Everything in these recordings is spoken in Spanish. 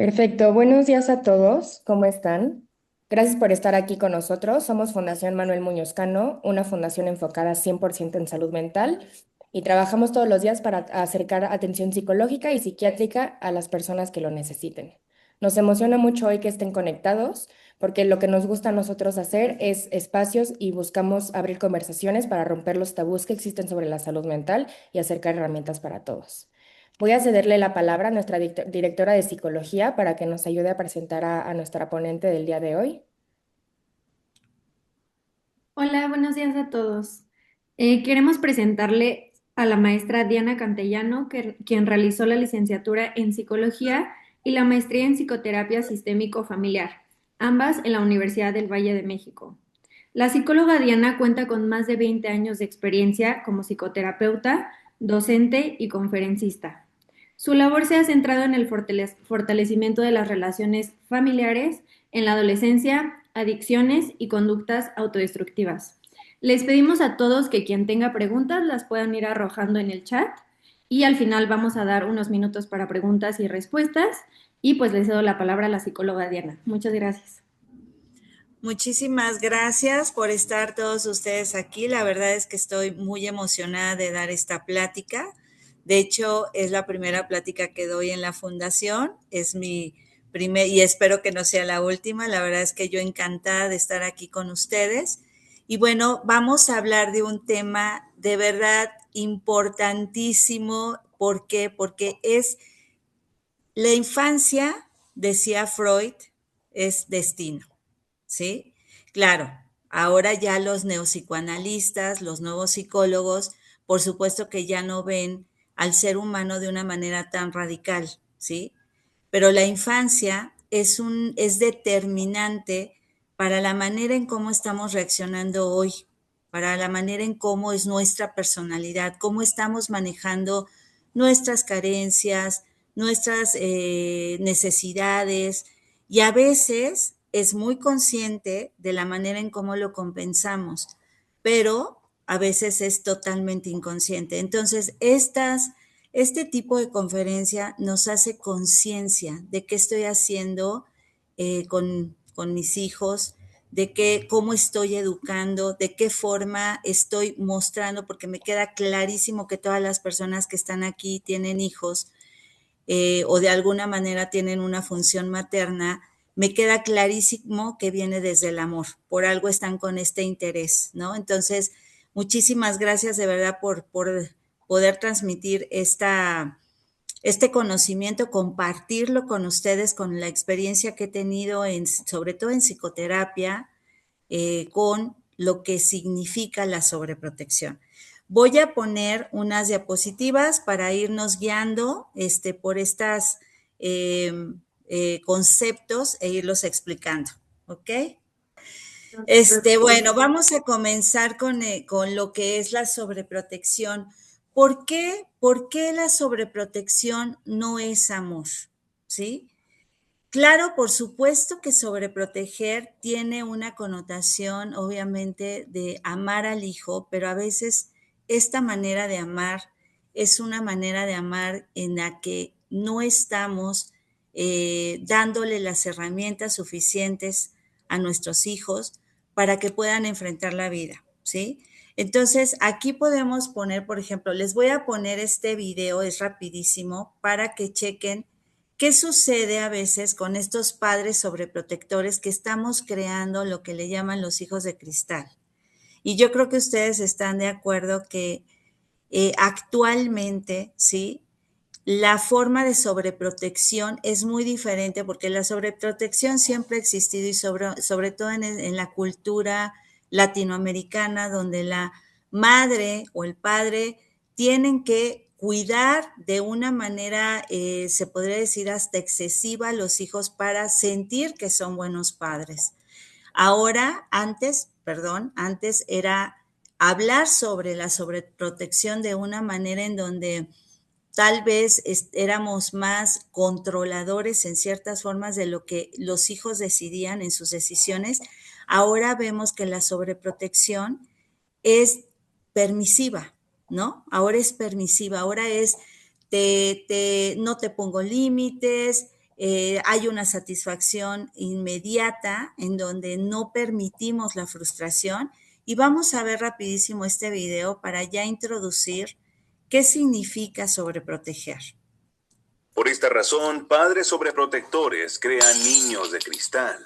Perfecto, buenos días a todos, ¿cómo están? Gracias por estar aquí con nosotros. Somos Fundación Manuel Muñoz Cano, una fundación enfocada 100% en salud mental y trabajamos todos los días para acercar atención psicológica y psiquiátrica a las personas que lo necesiten. Nos emociona mucho hoy que estén conectados porque lo que nos gusta a nosotros hacer es espacios y buscamos abrir conversaciones para romper los tabús que existen sobre la salud mental y acercar herramientas para todos. Voy a cederle la palabra a nuestra directora de psicología para que nos ayude a presentar a nuestra ponente del día de hoy. Hola, buenos días a todos. Queremos presentarle a la maestra Diana Cantellano, quien realizó la licenciatura en psicología y la maestría en psicoterapia sistémico familiar, ambas en la Universidad del Valle de México. La psicóloga Diana cuenta con más de 20 años de experiencia como psicoterapeuta, docente y conferencista. Su labor se ha centrado en el fortalecimiento de las relaciones familiares en la adolescencia, adicciones y conductas autodestructivas. Les pedimos a todos que quien tenga preguntas las puedan ir arrojando en el chat y al final vamos a dar unos minutos para preguntas y respuestas y pues les cedo la palabra a la psicóloga Diana. Muchas gracias. Muchísimas gracias por estar todos ustedes aquí. La verdad es que estoy muy emocionada de dar esta plática. De hecho, es la primera plática que doy en la fundación. Es mi primer, y espero que no sea la última. La verdad es que yo encantada de estar aquí con ustedes. Y bueno, vamos a hablar de un tema de verdad importantísimo. ¿Por qué? Porque es la infancia, decía Freud, es destino. ¿Sí? Claro, ahora ya los neopsicoanalistas, los nuevos psicólogos, por supuesto que ya no ven al ser humano de una manera tan radical, ¿sí? Pero la infancia es determinante para la manera en cómo estamos reaccionando hoy, para la manera en cómo es nuestra personalidad, cómo estamos manejando nuestras carencias, nuestras necesidades, y a veces es muy consciente de la manera en cómo lo compensamos, pero a veces es totalmente inconsciente. Entonces, este tipo de conferencia nos hace conciencia de qué estoy haciendo con mis hijos, de qué, cómo estoy educando, de qué forma estoy mostrando, porque me queda clarísimo que todas las personas que están aquí tienen hijos o de alguna manera tienen una función materna. Me queda clarísimo que viene desde el amor, por algo están con este interés, ¿no? Entonces, muchísimas gracias de verdad por poder transmitir este conocimiento, compartirlo con ustedes, con la experiencia que he tenido, sobre todo en psicoterapia, con lo que significa la sobreprotección. Voy a poner unas diapositivas para irnos guiando por estos conceptos e irlos explicando, ¿ok? No se preocupe. Bueno, vamos a comenzar con lo que es la sobreprotección. ¿Por qué? ¿Por qué la sobreprotección no es amor? ¿Sí? Claro, por supuesto que sobreproteger tiene una connotación, obviamente, de amar al hijo, pero a veces esta manera de amar es una manera de amar en la que no estamos dándole las herramientas suficientes a nuestros hijos para que puedan enfrentar la vida, ¿sí? Entonces, aquí podemos poner, por ejemplo, les voy a poner este video, es rapidísimo, para que chequen qué sucede a veces con estos padres sobreprotectores que estamos creando lo que le llaman los hijos de cristal. Y yo creo que ustedes están de acuerdo que actualmente, ¿sí? La forma de sobreprotección es muy diferente porque la sobreprotección siempre ha existido y sobre todo en la cultura latinoamericana donde la madre o el padre tienen que cuidar de una manera, se podría decir, hasta excesiva a los hijos para sentir que son buenos padres. Ahora, antes era hablar sobre la sobreprotección de una manera en donde tal vez éramos más controladores en ciertas formas de lo que los hijos decidían en sus decisiones. Ahora vemos que la sobreprotección es permisiva, ¿no? Ahora es permisiva, ahora es, no te pongo límites, hay una satisfacción inmediata en donde no permitimos la frustración. Y vamos a ver rapidísimo este video para ya introducir qué significa sobreproteger. Por esta razón, padres sobreprotectores crean niños de cristal.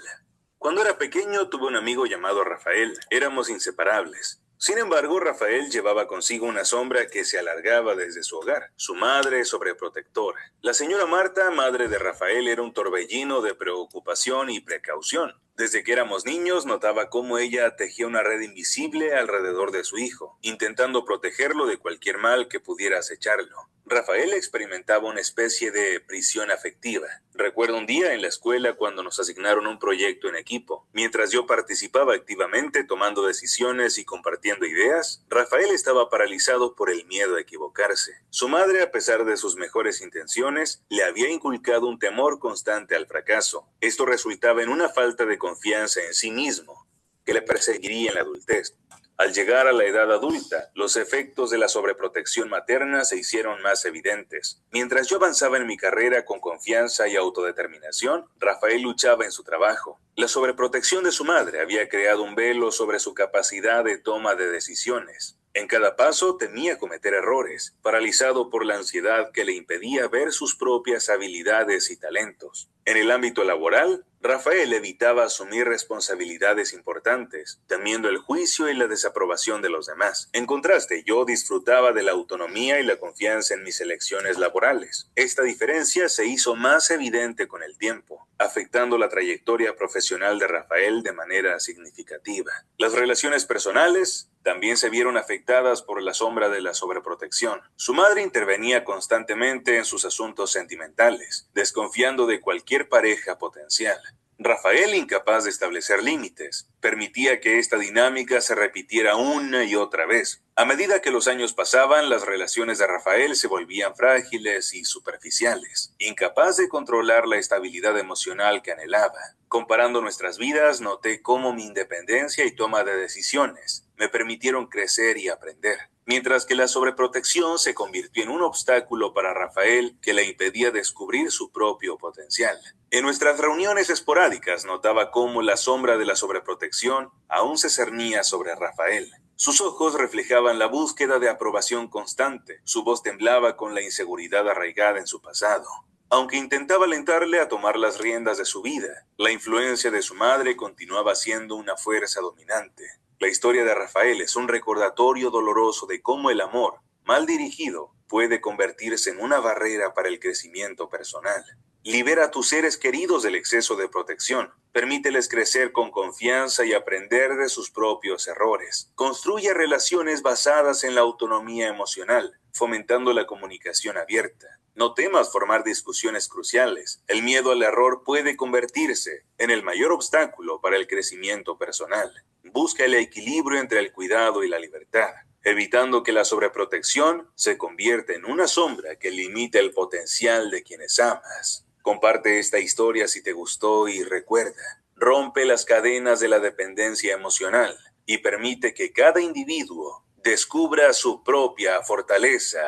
Cuando era pequeño tuve un amigo llamado Rafael. Éramos inseparables. Sin embargo, Rafael llevaba consigo una sombra que se alargaba desde su hogar, su madre sobreprotectora. La señora Marta, madre de Rafael, era un torbellino de preocupación y precaución. Desde que éramos niños, notaba cómo ella tejía una red invisible alrededor de su hijo, intentando protegerlo de cualquier mal que pudiera acecharlo. Rafael experimentaba una especie de prisión afectiva. Recuerdo un día en la escuela cuando nos asignaron un proyecto en equipo. Mientras yo participaba activamente tomando decisiones y compartiendo ideas, Rafael estaba paralizado por el miedo a equivocarse. Su madre, a pesar de sus mejores intenciones, le había inculcado un temor constante al fracaso. Esto resultaba en una falta de confianza en sí mismo, que le perseguiría en la adultez. Al llegar a la edad adulta, los efectos de la sobreprotección materna se hicieron más evidentes. Mientras yo avanzaba en mi carrera con confianza y autodeterminación, Rafael luchaba en su trabajo. La sobreprotección de su madre había creado un velo sobre su capacidad de toma de decisiones. En cada paso temía cometer errores, paralizado por la ansiedad que le impedía ver sus propias habilidades y talentos. En el ámbito laboral, Rafael evitaba asumir responsabilidades importantes, temiendo el juicio y la desaprobación de los demás. En contraste, yo disfrutaba de la autonomía y la confianza en mis elecciones laborales. Esta diferencia se hizo más evidente con el tiempo, afectando la trayectoria profesional de Rafael de manera significativa. Las relaciones personales también se vieron afectadas por la sombra de la sobreprotección. Su madre intervenía constantemente en sus asuntos sentimentales, desconfiando de cualquier pareja potencial. Rafael, incapaz de establecer límites, permitía que esta dinámica se repitiera una y otra vez. A medida que los años pasaban, las relaciones de Rafael se volvían frágiles y superficiales, incapaz de controlar la estabilidad emocional que anhelaba. Comparando nuestras vidas, noté cómo mi independencia y toma de decisiones me permitieron crecer y aprender, mientras que la sobreprotección se convirtió en un obstáculo para Rafael que le impedía descubrir su propio potencial. En nuestras reuniones esporádicas notaba cómo la sombra de la sobreprotección aún se cernía sobre Rafael. Sus ojos reflejaban la búsqueda de aprobación constante, su voz temblaba con la inseguridad arraigada en su pasado. Aunque intentaba alentarle a tomar las riendas de su vida, la influencia de su madre continuaba siendo una fuerza dominante. La historia de Rafael es un recordatorio doloroso de cómo el amor, mal dirigido, puede convertirse en una barrera para el crecimiento personal. Libera a tus seres queridos del exceso de protección. Permíteles crecer con confianza y aprender de sus propios errores. Construye relaciones basadas en la autonomía emocional, fomentando la comunicación abierta. No temas formar discusiones cruciales. El miedo al error puede convertirse en el mayor obstáculo para el crecimiento personal. Busca el equilibrio entre el cuidado y la libertad, evitando que la sobreprotección se convierta en una sombra que limite el potencial de quienes amas. Comparte esta historia si te gustó y recuerda, rompe las cadenas de la dependencia emocional y permite que cada individuo descubra su propia fortaleza.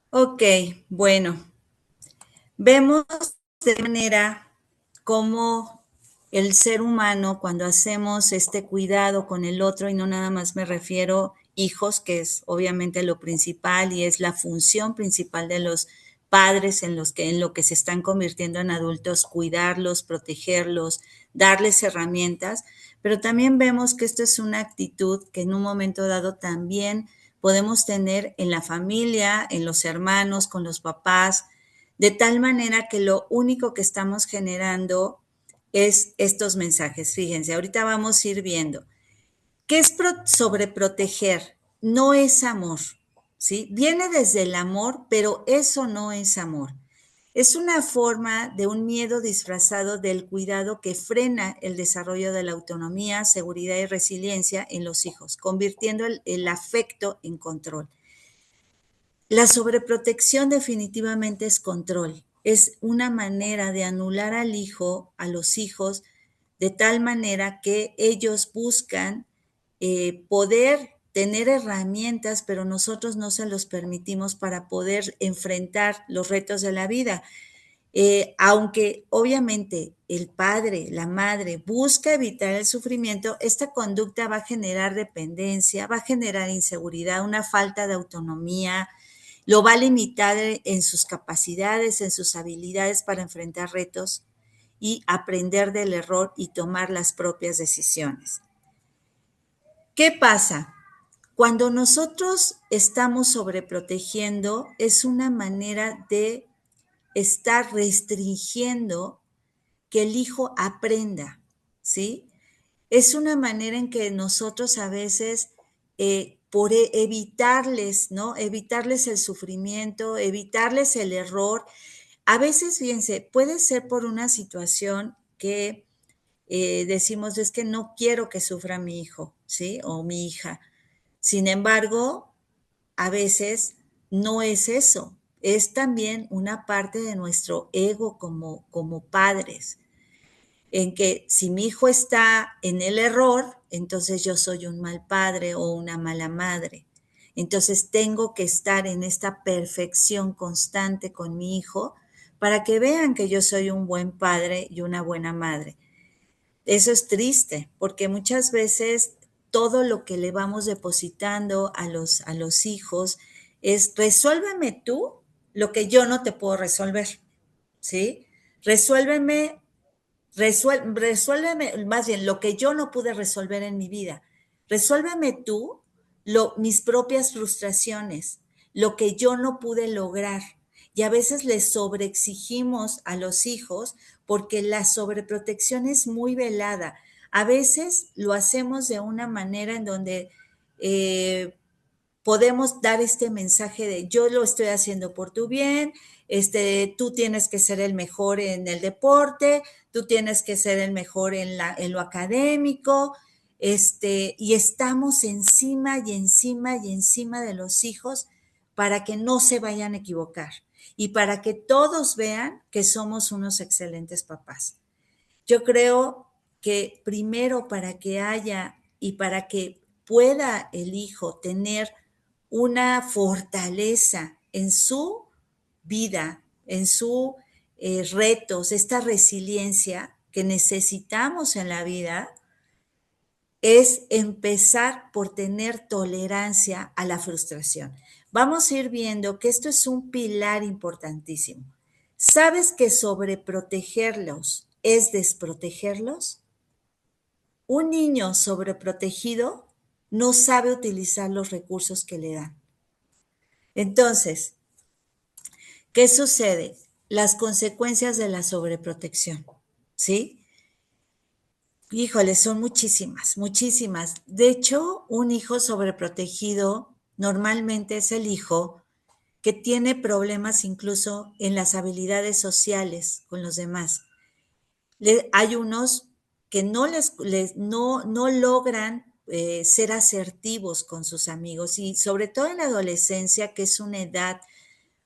Ok, bueno, vemos de manera cómo el ser humano, cuando hacemos este cuidado con el otro, y no nada más me refiero hijos, que es obviamente lo principal y es la función principal de los padres en lo que se están convirtiendo en adultos, cuidarlos, protegerlos, darles herramientas, pero también vemos que esto es una actitud que en un momento dado también podemos tener en la familia, en los hermanos, con los papás, de tal manera que lo único que estamos generando es estos mensajes. Fíjense, ahorita vamos a ir viendo. ¿Qué es sobreproteger? No es amor, ¿sí? Viene desde el amor, pero eso no es amor. Es una forma de un miedo disfrazado del cuidado que frena el desarrollo de la autonomía, seguridad y resiliencia en los hijos, convirtiendo el afecto en control. La sobreprotección definitivamente es control. Es una manera de anular al hijo, a los hijos, de tal manera que ellos buscan poder tener herramientas, pero nosotros no se los permitimos para poder enfrentar los retos de la vida. Aunque obviamente el padre, la madre busca evitar el sufrimiento, esta conducta va a generar dependencia, va a generar inseguridad, una falta de autonomía, lo va a limitar en sus capacidades, en sus habilidades para enfrentar retos y aprender del error y tomar las propias decisiones. ¿Qué pasa? Cuando nosotros estamos sobreprotegiendo, es una manera de estar restringiendo que el hijo aprenda, ¿sí? Es una manera en que nosotros a veces, por evitarles, ¿no? Evitarles el sufrimiento, evitarles el error. A veces, fíjense, puede ser por una situación que decimos, es que no quiero que sufra mi hijo, ¿sí? O mi hija. Sin embargo, a veces no es eso. Es también una parte de nuestro ego como padres, en que si mi hijo está en el error, entonces yo soy un mal padre o una mala madre. Entonces tengo que estar en esta perfección constante con mi hijo para que vean que yo soy un buen padre y una buena madre. Eso es triste, porque muchas veces todo lo que le vamos depositando a los hijos es resuélveme tú lo que yo no te puedo resolver, ¿sí? Resuélveme, resuélveme, más bien lo que yo no pude resolver en mi vida. Resuélveme tú mis propias frustraciones, lo que yo no pude lograr. Y a veces les sobreexigimos a los hijos porque la sobreprotección es muy velada. A veces lo hacemos de una manera en donde eh, podemos dar este mensaje de yo lo estoy haciendo por tu bien, tú tienes que ser el mejor en el deporte, tú tienes que ser el mejor en lo académico, y estamos encima y encima y encima de los hijos para que no se vayan a equivocar y para que todos vean que somos unos excelentes papás. Yo creo que primero para que haya y para que pueda el hijo tener una fortaleza en su vida, en sus retos, esta resiliencia que necesitamos en la vida, es empezar por tener tolerancia a la frustración. Vamos a ir viendo que esto es un pilar importantísimo. ¿Sabes que sobreprotegerlos es desprotegerlos? Un niño sobreprotegido no sabe utilizar los recursos que le dan. Entonces, ¿qué sucede? Las consecuencias de la sobreprotección, ¿sí? Híjole, son muchísimas, muchísimas. De hecho, un hijo sobreprotegido normalmente es el hijo que tiene problemas incluso en las habilidades sociales con los demás. Hay unos que no logran ser asertivos con sus amigos y sobre todo en la adolescencia, que es una edad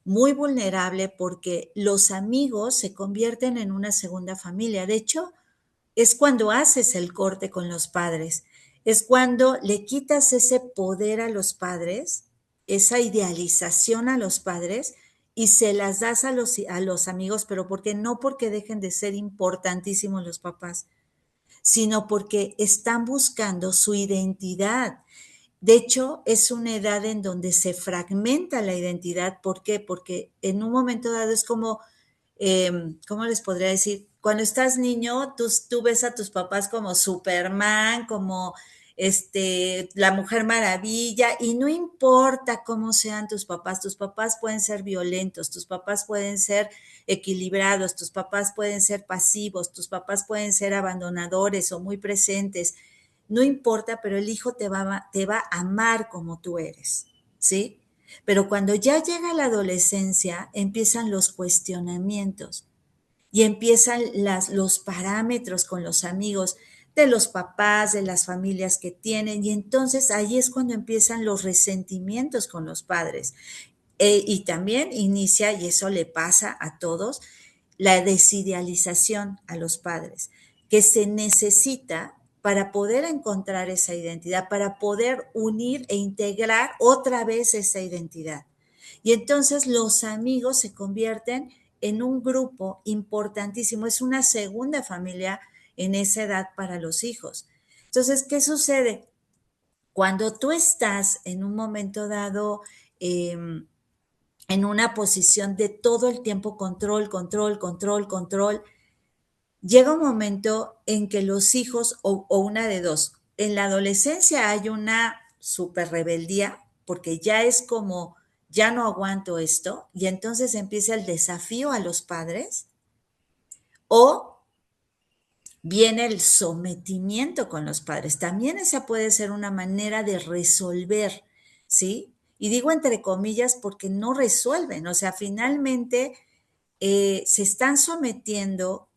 muy vulnerable porque los amigos se convierten en una segunda familia. De hecho, es cuando haces el corte con los padres, es cuando le quitas ese poder a los padres, esa idealización a los padres y se las das a los amigos, pero porque no porque dejen de ser importantísimos los papás, sino porque están buscando su identidad. De hecho, es una edad en donde se fragmenta la identidad. ¿Por qué? Porque en un momento dado es como, ¿cómo les podría decir? Cuando estás niño, tú ves a tus papás como Superman, como la Mujer Maravilla, y no importa cómo sean tus papás pueden ser violentos, tus papás pueden ser equilibrados, tus papás pueden ser pasivos, tus papás pueden ser abandonadores o muy presentes. No importa, pero el hijo te va a amar como tú eres, ¿sí? Pero cuando ya llega la adolescencia, empiezan los cuestionamientos y empiezan los parámetros con los amigos de los papás, de las familias que tienen, y entonces ahí es cuando empiezan los resentimientos con los padres. Y también inicia, y eso le pasa a todos, la desidealización a los padres, que se necesita para poder encontrar esa identidad, para poder unir e integrar otra vez esa identidad. Y entonces los amigos se convierten en un grupo importantísimo, es una segunda familia en esa edad para los hijos. Entonces, ¿qué sucede? Cuando tú estás en un momento dado en una posición de todo el tiempo control, control, control, control, llega un momento en que los hijos, o una de dos, en la adolescencia hay una super rebeldía, porque ya es como, ya no aguanto esto, y entonces empieza el desafío a los padres, o viene el sometimiento con los padres. También esa puede ser una manera de resolver, ¿sí? Y digo entre comillas porque no resuelven, o sea, finalmente se están sometiendo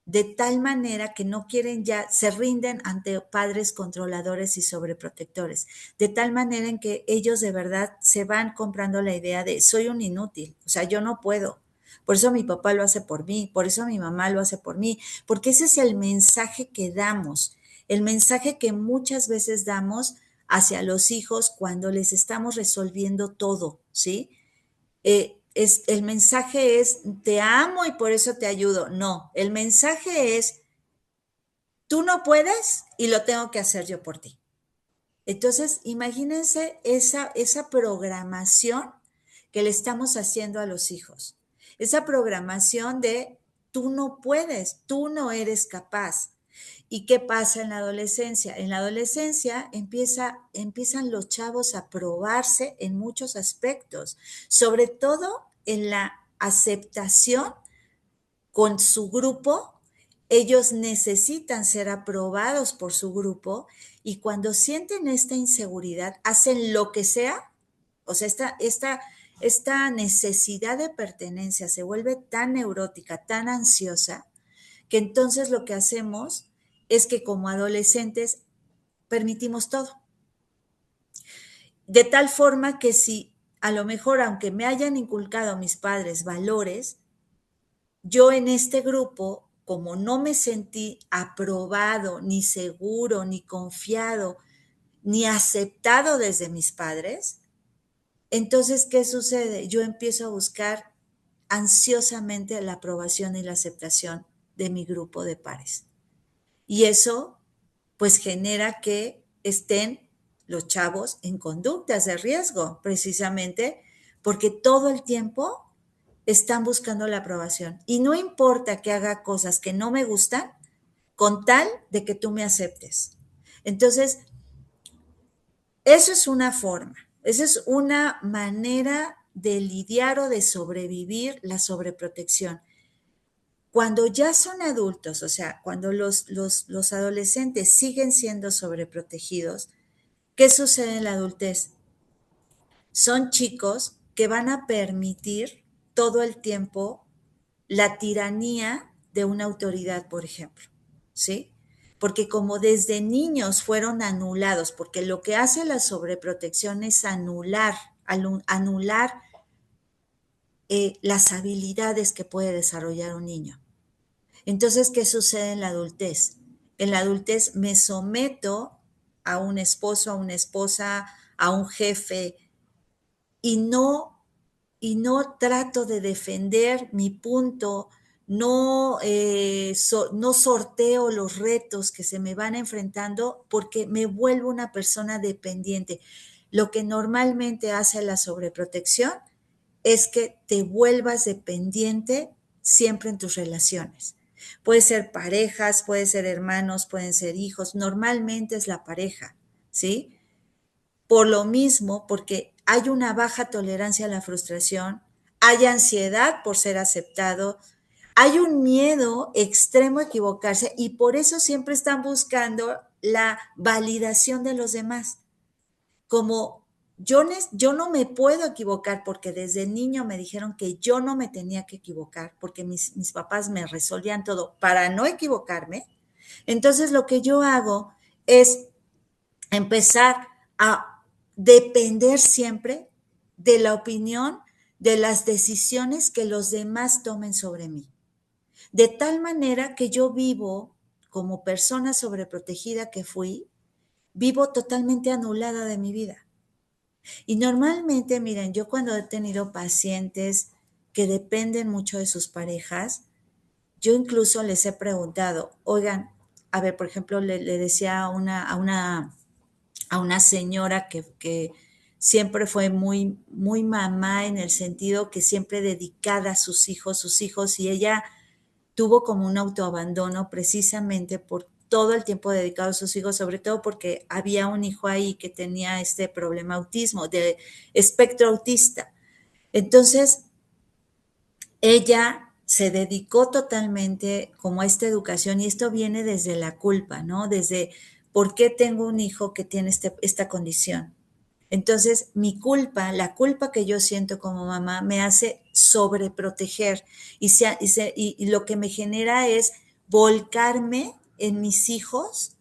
de tal manera que no quieren ya, se rinden ante padres controladores y sobreprotectores, de tal manera en que ellos de verdad se van comprando la idea de soy un inútil, o sea, yo no puedo. Por eso mi papá lo hace por mí, por eso mi mamá lo hace por mí, porque ese es el mensaje que damos, el mensaje que muchas veces damos hacia los hijos cuando les estamos resolviendo todo, ¿sí? El mensaje es, te amo y por eso te ayudo. No, el mensaje es, tú no puedes y lo tengo que hacer yo por ti. Entonces, imagínense esa programación que le estamos haciendo a los hijos. Esa programación de, tú no puedes, tú no eres capaz. ¿Y qué pasa en la adolescencia? En la adolescencia empiezan los chavos a probarse en muchos aspectos, sobre todo en la aceptación con su grupo. Ellos necesitan ser aprobados por su grupo y cuando sienten esta inseguridad, hacen lo que sea. O sea, esta necesidad de pertenencia se vuelve tan neurótica, tan ansiosa, que entonces lo que hacemos es que como adolescentes permitimos todo. De tal forma que si a lo mejor, aunque me hayan inculcado mis padres valores, yo en este grupo, como no me sentí aprobado, ni seguro, ni confiado, ni aceptado desde mis padres, entonces, ¿qué sucede? Yo empiezo a buscar ansiosamente la aprobación y la aceptación de mi grupo de pares. Y eso pues genera que estén los chavos en conductas de riesgo, precisamente porque todo el tiempo están buscando la aprobación. Y no importa que haga cosas que no me gustan, con tal de que tú me aceptes. Entonces, eso es una forma, esa es una manera de lidiar o de sobrevivir la sobreprotección. Cuando ya son adultos, o sea, cuando los adolescentes siguen siendo sobreprotegidos, ¿qué sucede en la adultez? Son chicos que van a permitir todo el tiempo la tiranía de una autoridad, por ejemplo, ¿sí? Porque como desde niños fueron anulados, porque lo que hace la sobreprotección es anular las habilidades que puede desarrollar un niño. Entonces, ¿qué sucede en la adultez? En la adultez me someto a un esposo, a una esposa, a un jefe y no trato de defender mi punto, no sorteo los retos que se me van enfrentando porque me vuelvo una persona dependiente. Lo que normalmente hace la sobreprotección es que te vuelvas dependiente siempre en tus relaciones. Puede ser parejas, puede ser hermanos, pueden ser hijos. Normalmente es la pareja, ¿sí? Por lo mismo, porque hay una baja tolerancia a la frustración, hay ansiedad por ser aceptado, hay un miedo extremo a equivocarse y por eso siempre están buscando la validación de los demás. Como yo no me puedo equivocar porque desde niño me dijeron que yo no me tenía que equivocar porque mis papás me resolvían todo para no equivocarme. Entonces lo que yo hago es empezar a depender siempre de la opinión, de las decisiones que los demás tomen sobre mí. De tal manera que yo vivo como persona sobreprotegida que fui, vivo totalmente anulada de mi vida. Y normalmente, miren, yo cuando he tenido pacientes que dependen mucho de sus parejas, yo incluso les he preguntado, oigan, a ver, por ejemplo, le decía a una señora que siempre fue muy, muy mamá en el sentido que siempre dedicada a sus hijos, y ella tuvo como un autoabandono precisamente por todo el tiempo dedicado a sus hijos, sobre todo porque había un hijo ahí que tenía este problema autismo, de espectro autista. Entonces, ella se dedicó totalmente como a esta educación, y esto viene desde la culpa, ¿no? Desde por qué tengo un hijo que tiene esta condición. Entonces, mi culpa, la culpa que yo siento como mamá, me hace sobreproteger, y lo que me genera es volcarme en mis hijos,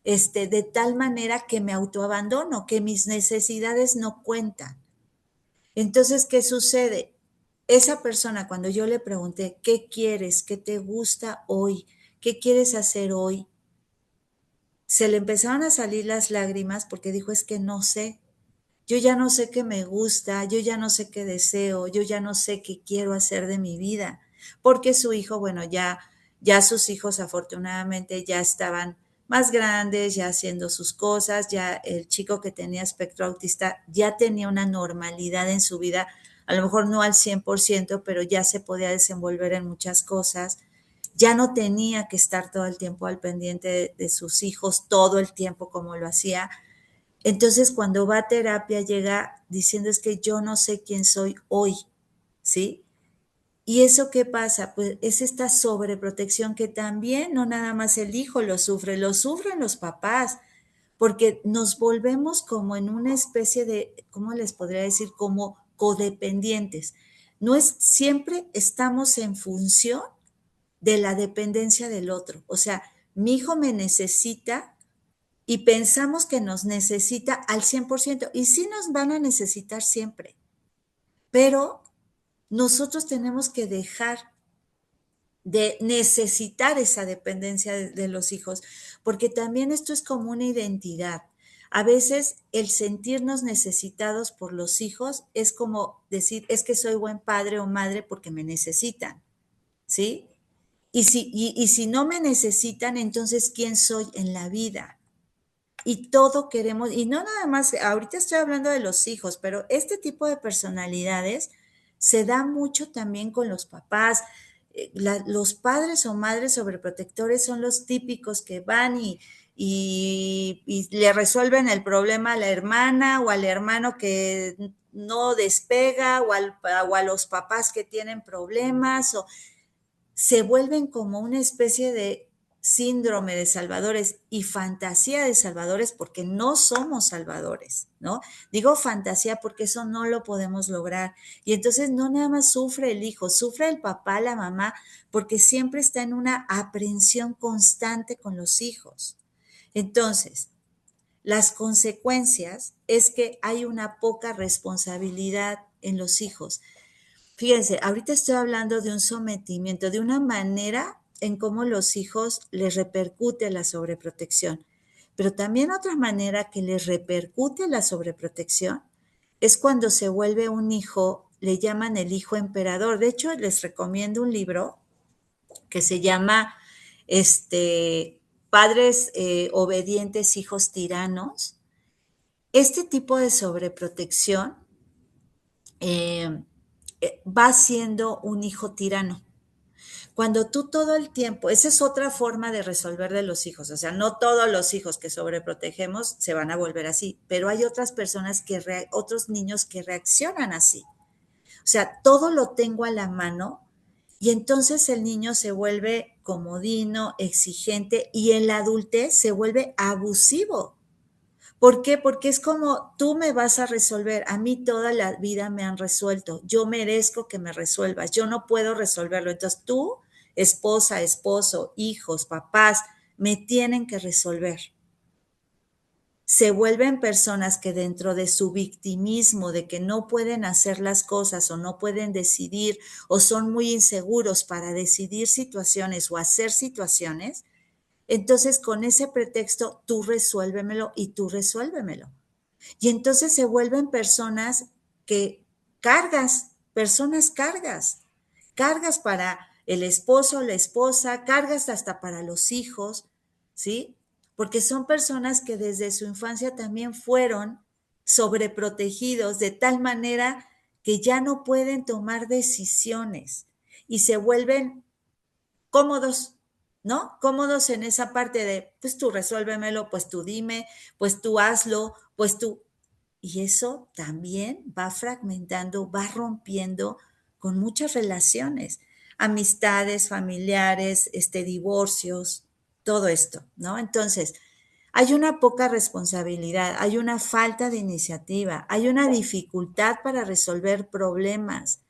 de tal manera que me autoabandono, que mis necesidades no cuentan. Entonces, ¿qué sucede? Esa persona, cuando yo le pregunté, ¿qué quieres? ¿Qué te gusta hoy? ¿Qué quieres hacer hoy? Se le empezaron a salir las lágrimas porque dijo, es que no sé. Yo ya no sé qué me gusta, yo ya no sé qué deseo, yo ya no sé qué quiero hacer de mi vida. Porque su hijo, bueno, ya sus hijos afortunadamente ya estaban más grandes, ya haciendo sus cosas, ya el chico que tenía espectro autista ya tenía una normalidad en su vida, a lo mejor no al 100%, pero ya se podía desenvolver en muchas cosas. Ya no tenía que estar todo el tiempo al pendiente de sus hijos, todo el tiempo como lo hacía. Entonces, cuando va a terapia, llega diciendo, es que yo no sé quién soy hoy, ¿sí? ¿Y eso qué pasa? Pues es esta sobreprotección que también no nada más el hijo lo sufren los papás, porque nos volvemos como en una especie de, ¿cómo les podría decir? Como codependientes. No es, siempre estamos en función de la dependencia del otro. O sea, mi hijo me necesita y pensamos que nos necesita al 100%, y sí nos van a necesitar siempre, pero nosotros tenemos que dejar de necesitar esa dependencia de los hijos, porque también esto es como una identidad. A veces el sentirnos necesitados por los hijos es como decir, es que soy buen padre o madre porque me necesitan, ¿sí? Y si no me necesitan, entonces, ¿quién soy en la vida? Y todo queremos, y no nada más, ahorita estoy hablando de los hijos, pero este tipo de personalidades se da mucho también con los papás. Los padres o madres sobreprotectores son los típicos que van y le resuelven el problema a la hermana o al hermano que no despega, o a los papás que tienen problemas, o se vuelven como una especie de síndrome de salvadores y fantasía de salvadores, porque no somos salvadores, ¿no? Digo fantasía porque eso no lo podemos lograr. Y entonces no nada más sufre el hijo, sufre el papá, la mamá, porque siempre está en una aprensión constante con los hijos. Entonces, las consecuencias es que hay una poca responsabilidad en los hijos. Fíjense, ahorita estoy hablando de un sometimiento, de una manera en cómo los hijos les repercute la sobreprotección, pero también otra manera que les repercute la sobreprotección es cuando se vuelve un hijo, le llaman el hijo emperador. De hecho, les recomiendo un libro que se llama Padres obedientes, hijos tiranos. Este tipo de sobreprotección eh, va siendo un hijo tirano. Cuando tú todo el tiempo, esa es otra forma de resolver de los hijos, o sea, no todos los hijos que sobreprotegemos se van a volver así, pero hay otras personas otros niños que reaccionan así. O sea, todo lo tengo a la mano, y entonces el niño se vuelve comodino, exigente, y en la adultez se vuelve abusivo. ¿Por qué? Porque es como tú me vas a resolver, a mí toda la vida me han resuelto, yo merezco que me resuelvas, yo no puedo resolverlo, entonces tú, esposa, esposo, hijos, papás, me tienen que resolver. Se vuelven personas que dentro de su victimismo, de que no pueden hacer las cosas o no pueden decidir o son muy inseguros para decidir situaciones o hacer situaciones, Entonces, con ese pretexto, tú resuélvemelo y tú resuélvemelo. Y entonces se vuelven personas que cargas para el esposo, la esposa, cargas hasta para los hijos, ¿sí? Porque son personas que desde su infancia también fueron sobreprotegidos de tal manera que ya no pueden tomar decisiones y se vuelven cómodos, ¿no? Cómodos en esa parte de, pues tú resuélvemelo, pues tú dime, pues tú hazlo, pues tú. Y eso también va fragmentando, va rompiendo con muchas relaciones, amistades, familiares, divorcios, todo esto, ¿no? Entonces, hay una poca responsabilidad, hay una falta de iniciativa, hay una dificultad para resolver problemas,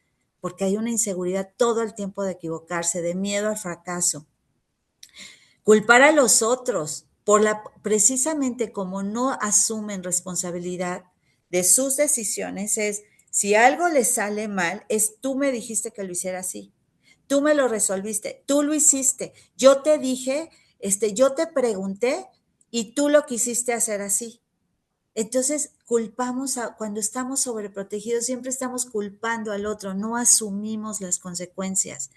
porque hay una inseguridad todo el tiempo de equivocarse, de miedo al fracaso. Culpar a los otros precisamente como no asumen responsabilidad de sus decisiones es, si algo les sale mal, es tú me dijiste que lo hiciera así, tú me lo resolviste, tú lo hiciste, yo te dije, yo te pregunté y tú lo quisiste hacer así. Entonces, cuando estamos sobreprotegidos, siempre estamos culpando al otro, no asumimos las consecuencias.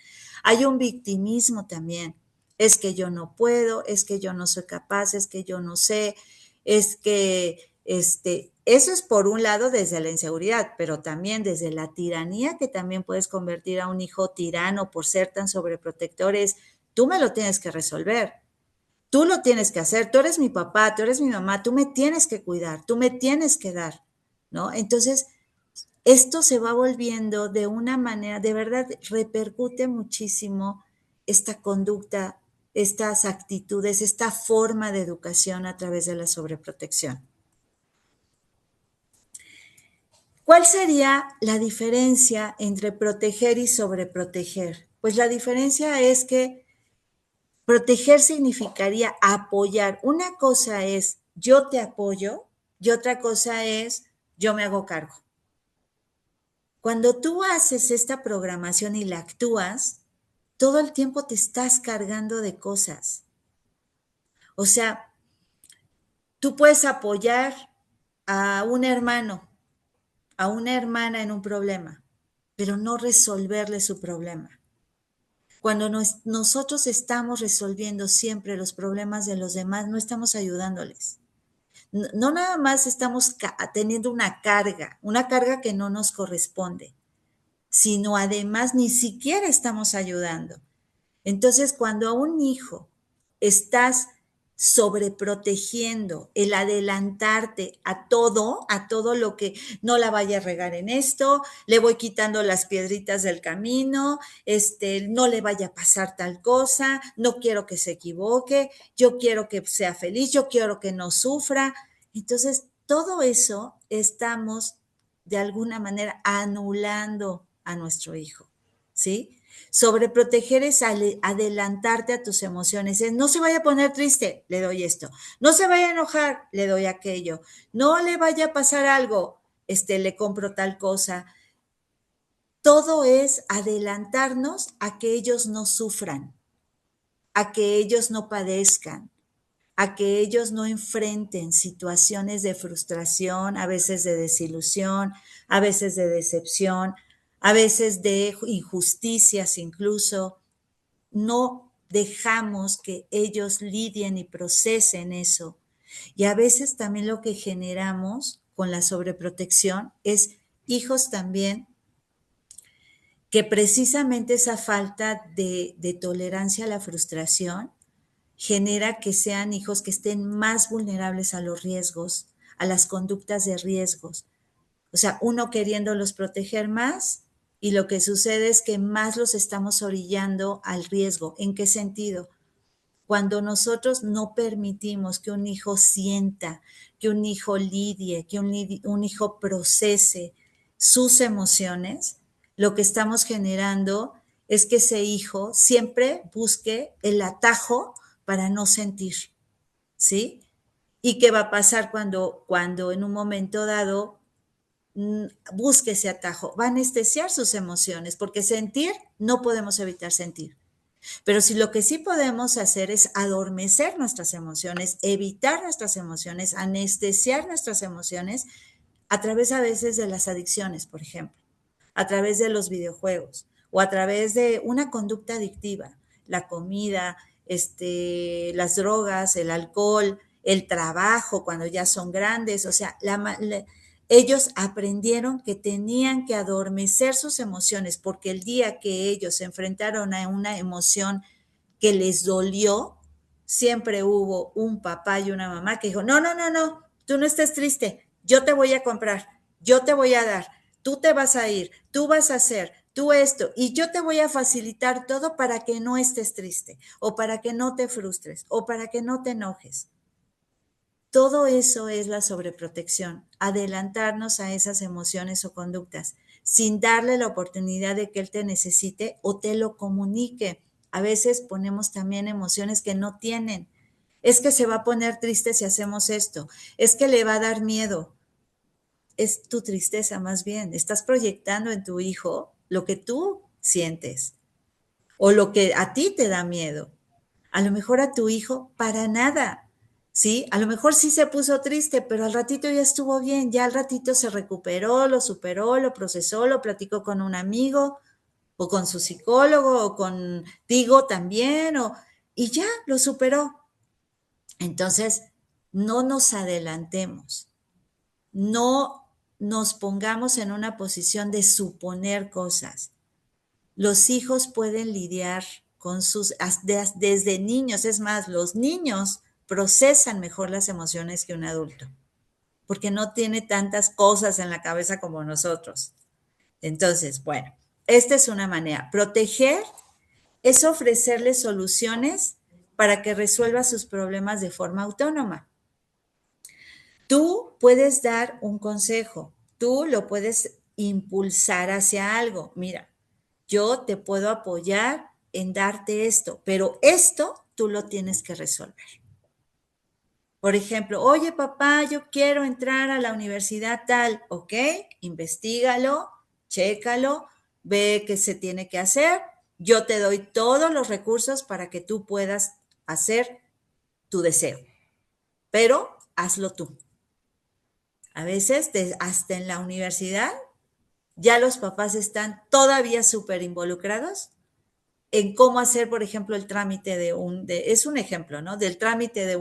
Hay un victimismo también. Es que yo no puedo, es que yo no soy capaz, es que yo no sé, es que, eso es por un lado desde la inseguridad, pero también desde la tiranía, que también puedes convertir a un hijo tirano por ser tan sobreprotector, es, tú me lo tienes que resolver. Tú lo tienes que hacer, tú eres mi papá, tú eres mi mamá, tú me tienes que cuidar, tú me tienes que dar, ¿no? Entonces, esto se va volviendo de una manera, de verdad, repercute muchísimo esta conducta, estas actitudes, esta forma de educación a través de la sobreprotección. ¿Cuál sería la diferencia entre proteger y sobreproteger? Pues la diferencia es que proteger significaría apoyar. Una cosa es yo te apoyo y otra cosa es yo me hago cargo. Cuando tú haces esta programación y la actúas, todo el tiempo te estás cargando de cosas. O sea, tú puedes apoyar a un hermano, a una hermana en un problema, pero no resolverle su problema. Cuando nosotros estamos resolviendo siempre los problemas de los demás, no estamos ayudándoles. No nada más estamos teniendo una carga que no nos corresponde, sino además ni siquiera estamos ayudando. Entonces, cuando a un hijo estás sobreprotegiendo, el adelantarte a todo lo que no la vaya a regar en esto, le voy quitando las piedritas del camino, no le vaya a pasar tal cosa, no quiero que se equivoque, yo quiero que sea feliz, yo quiero que no sufra. Entonces, todo eso estamos de alguna manera anulando a nuestro hijo, ¿sí? Sobreproteger es adelantarte a tus emociones. Es, no se vaya a poner triste, le doy esto. No se vaya a enojar, le doy aquello. No le vaya a pasar algo, le compro tal cosa. Todo es adelantarnos a que ellos no sufran, a que ellos no padezcan, a que ellos no enfrenten situaciones de frustración, a veces de desilusión, a veces de decepción, a veces de injusticias incluso. No dejamos que ellos lidien y procesen eso. Y a veces también lo que generamos con la sobreprotección es hijos también que precisamente esa falta de tolerancia a la frustración genera que sean hijos que estén más vulnerables a los riesgos, a las conductas de riesgos. O sea, uno queriéndolos proteger más y lo que sucede es que más los estamos orillando al riesgo. ¿En qué sentido? Cuando nosotros no permitimos que un hijo sienta, que un hijo lidie, que un hijo procese sus emociones, lo que estamos generando es que ese hijo siempre busque el atajo para no sentir, ¿sí? ¿Y qué va a pasar cuando en un momento dado busque ese atajo? Va a anestesiar sus emociones, porque sentir, no podemos evitar sentir. Pero si lo que sí podemos hacer es adormecer nuestras emociones, evitar nuestras emociones, anestesiar nuestras emociones a través a veces de las adicciones, por ejemplo, a través de los videojuegos o a través de una conducta adictiva, la comida, las drogas, el alcohol, el trabajo cuando ya son grandes, o sea, ellos aprendieron que tenían que adormecer sus emociones porque el día que ellos se enfrentaron a una emoción que les dolió, siempre hubo un papá y una mamá que dijo, no, no, no, no, tú no estés triste, yo te voy a comprar, yo te voy a dar, tú te vas a ir, tú vas a hacer, tú esto, y yo te voy a facilitar todo para que no estés triste, o para que no te frustres, o para que no te enojes. Todo eso es la sobreprotección, adelantarnos a esas emociones o conductas, sin darle la oportunidad de que él te necesite o te lo comunique. A veces ponemos también emociones que no tienen. Es que se va a poner triste si hacemos esto. Es que le va a dar miedo. Es tu tristeza más bien. Estás proyectando en tu hijo lo que tú sientes o lo que a ti te da miedo. A lo mejor a tu hijo para nada, ¿sí? A lo mejor sí se puso triste, pero al ratito ya estuvo bien, ya al ratito se recuperó, lo superó, lo procesó, lo platicó con un amigo o con su psicólogo o contigo también, y ya lo superó. Entonces, no nos adelantemos, no nos pongamos en una posición de suponer cosas. Los hijos pueden lidiar con desde niños, es más, los niños procesan mejor las emociones que un adulto, porque no tiene tantas cosas en la cabeza como nosotros. Entonces, bueno, esta es una manera. Proteger es ofrecerle soluciones para que resuelva sus problemas de forma autónoma. Tú puedes dar un consejo, tú lo puedes impulsar hacia algo. Mira, yo te puedo apoyar en darte esto, pero esto tú lo tienes que resolver. Por ejemplo, oye papá, yo quiero entrar a la universidad tal, ok, investígalo, chécalo, ve qué se tiene que hacer, yo te doy todos los recursos para que tú puedas hacer tu deseo, pero hazlo tú. A veces, hasta en la universidad, ya los papás están todavía súper involucrados en cómo hacer, por ejemplo, el trámite es un ejemplo, ¿no? Del trámite de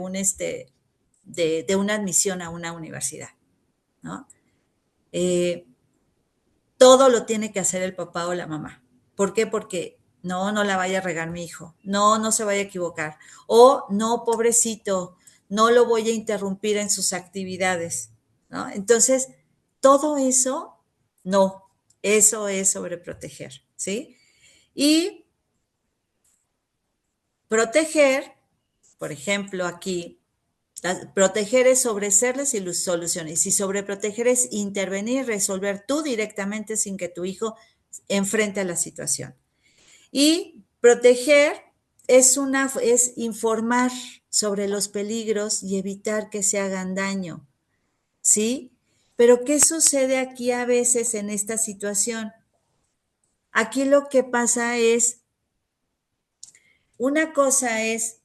una admisión a una universidad, ¿no? Todo lo tiene que hacer el papá o la mamá. ¿Por qué? Porque no la vaya a regar mi hijo, no se vaya a equivocar, o no, pobrecito, no lo voy a interrumpir en sus actividades, ¿no? Entonces, todo eso, no, eso es sobreproteger, ¿sí? Y proteger, por ejemplo, aquí, proteger es ofrecerles soluciones y sobreproteger es intervenir, resolver tú directamente sin que tu hijo enfrente a la situación. Y proteger es informar sobre los peligros y evitar que se hagan daño, ¿sí? Pero ¿qué sucede aquí a veces en esta situación? Aquí lo que pasa es, una cosa es,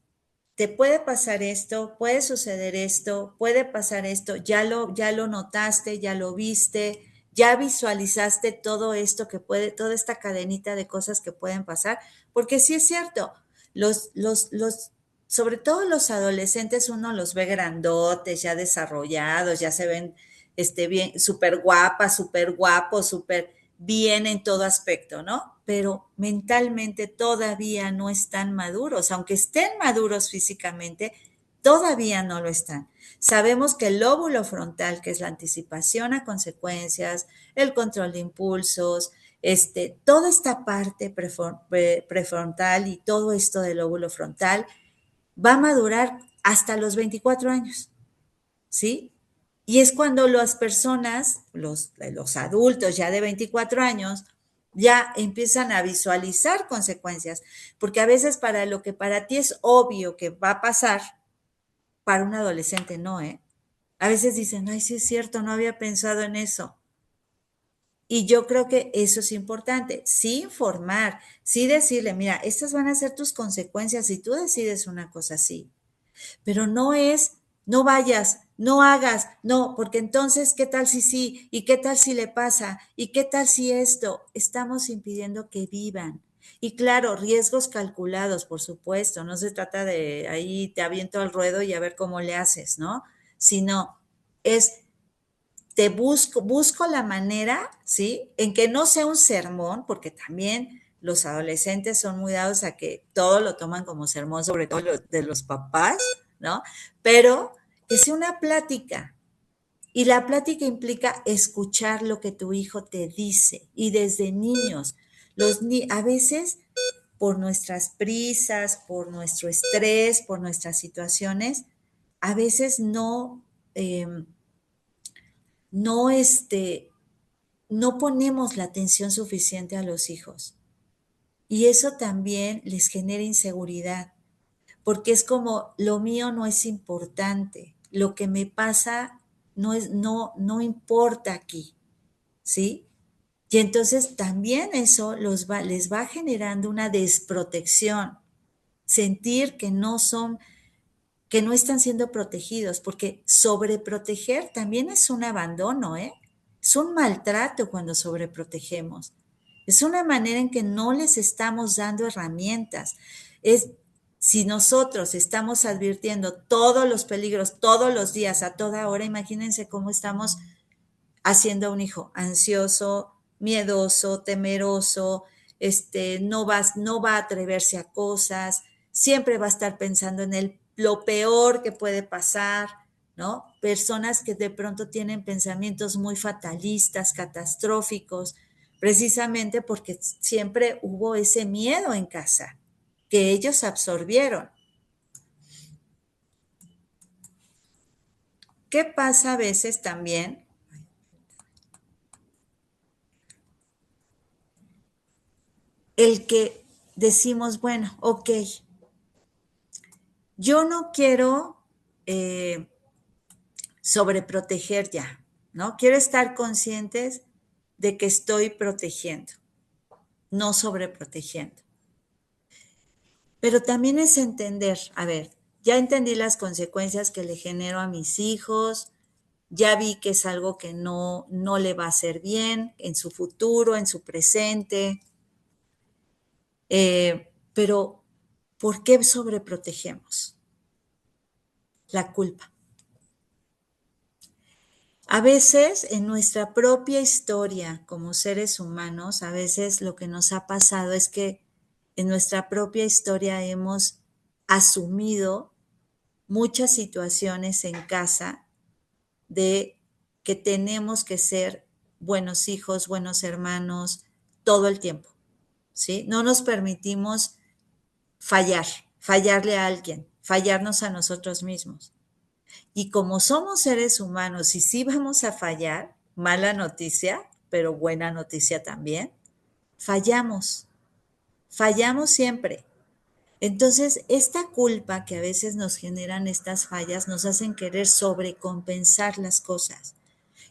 te puede pasar esto, puede suceder esto, puede pasar esto, ya lo notaste, ya lo viste, ya visualizaste todo esto toda esta cadenita de cosas que pueden pasar, porque sí es cierto, sobre todo los adolescentes uno los ve grandotes, ya desarrollados, ya se ven bien, súper guapas, súper guapos, súper bien en todo aspecto, ¿no? Pero mentalmente todavía no están maduros, aunque estén maduros físicamente, todavía no lo están. Sabemos que el lóbulo frontal, que es la anticipación a consecuencias, el control de impulsos, toda esta parte prefrontal y todo esto del lóbulo frontal va a madurar hasta los 24 años, ¿sí? Y es cuando las personas, los adultos ya de 24 años, ya empiezan a visualizar consecuencias, porque a veces para lo que para ti es obvio que va a pasar, para un adolescente no, ¿eh? A veces dicen, ay, sí es cierto, no había pensado en eso. Y yo creo que eso es importante, sí informar, sí decirle, mira, estas van a ser tus consecuencias si tú decides una cosa así, pero no es, no vayas, no hagas, no, porque entonces, ¿qué tal si sí? ¿Y qué tal si le pasa? ¿Y qué tal si esto? Estamos impidiendo que vivan. Y claro, riesgos calculados, por supuesto, no se trata de ahí te aviento al ruedo y a ver cómo le haces, ¿no? Sino es te busco la manera, ¿sí? En que no sea un sermón, porque también los adolescentes son muy dados a que todo lo toman como sermón, sobre todo de los papás, ¿no? Pero que sea una plática. Y la plática implica escuchar lo que tu hijo te dice. Y desde niños, a veces por nuestras prisas, por nuestro estrés, por nuestras situaciones, a veces no, no ponemos la atención suficiente a los hijos. Y eso también les genera inseguridad, porque es como lo mío no es importante, lo que me pasa no importa aquí, ¿sí? Y entonces también eso les va generando una desprotección, sentir que no están siendo protegidos, porque sobreproteger también es un abandono, ¿eh? Es un maltrato cuando sobreprotegemos. Es una manera en que no les estamos dando herramientas. Es si nosotros estamos advirtiendo todos los peligros todos los días, a toda hora, imagínense cómo estamos haciendo a un hijo ansioso, miedoso, temeroso, no va a atreverse a cosas, siempre va a estar pensando en lo peor que puede pasar, ¿no? Personas que de pronto tienen pensamientos muy fatalistas, catastróficos, precisamente porque siempre hubo ese miedo en casa que ellos absorbieron. ¿Qué pasa a veces también? El que decimos, bueno, ok, yo no quiero sobreproteger ya, ¿no? Quiero estar conscientes de que estoy protegiendo, no sobreprotegiendo. Pero también es entender, a ver, ya entendí las consecuencias que le genero a mis hijos, ya vi que es algo que no le va a hacer bien en su futuro, en su presente, pero ¿por qué sobreprotegemos? La culpa. A veces en nuestra propia historia como seres humanos, a veces lo que nos ha pasado es que en nuestra propia historia hemos asumido muchas situaciones en casa de que tenemos que ser buenos hijos, buenos hermanos todo el tiempo, ¿sí? No nos permitimos fallarle a alguien, fallarnos a nosotros mismos. Y como somos seres humanos y sí vamos a fallar, mala noticia, pero buena noticia también, fallamos, fallamos siempre. Entonces, esta culpa que a veces nos generan estas fallas nos hacen querer sobrecompensar las cosas.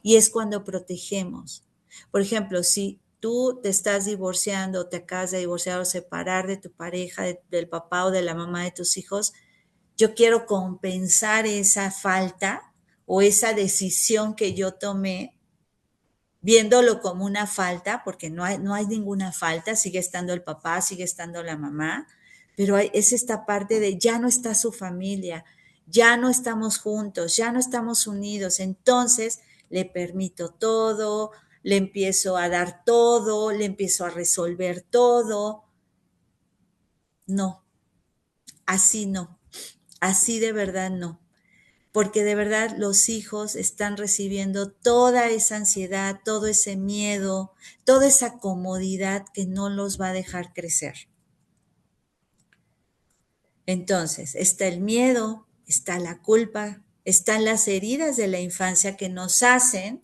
Y es cuando protegemos. Por ejemplo, si tú te estás divorciando, te acabas de divorciar o separar de tu pareja, del papá o de la mamá de tus hijos, yo quiero compensar esa falta o esa decisión que yo tomé, viéndolo como una falta, porque no hay ninguna falta, sigue estando el papá, sigue estando la mamá, pero es esta parte de ya no está su familia, ya no estamos juntos, ya no estamos unidos, entonces le permito todo, le empiezo a dar todo, le empiezo a resolver todo. No, así no, así de verdad no. Porque de verdad los hijos están recibiendo toda esa ansiedad, todo ese miedo, toda esa comodidad que no los va a dejar crecer. Entonces, está el miedo, está la culpa, están las heridas de la infancia que nos hacen,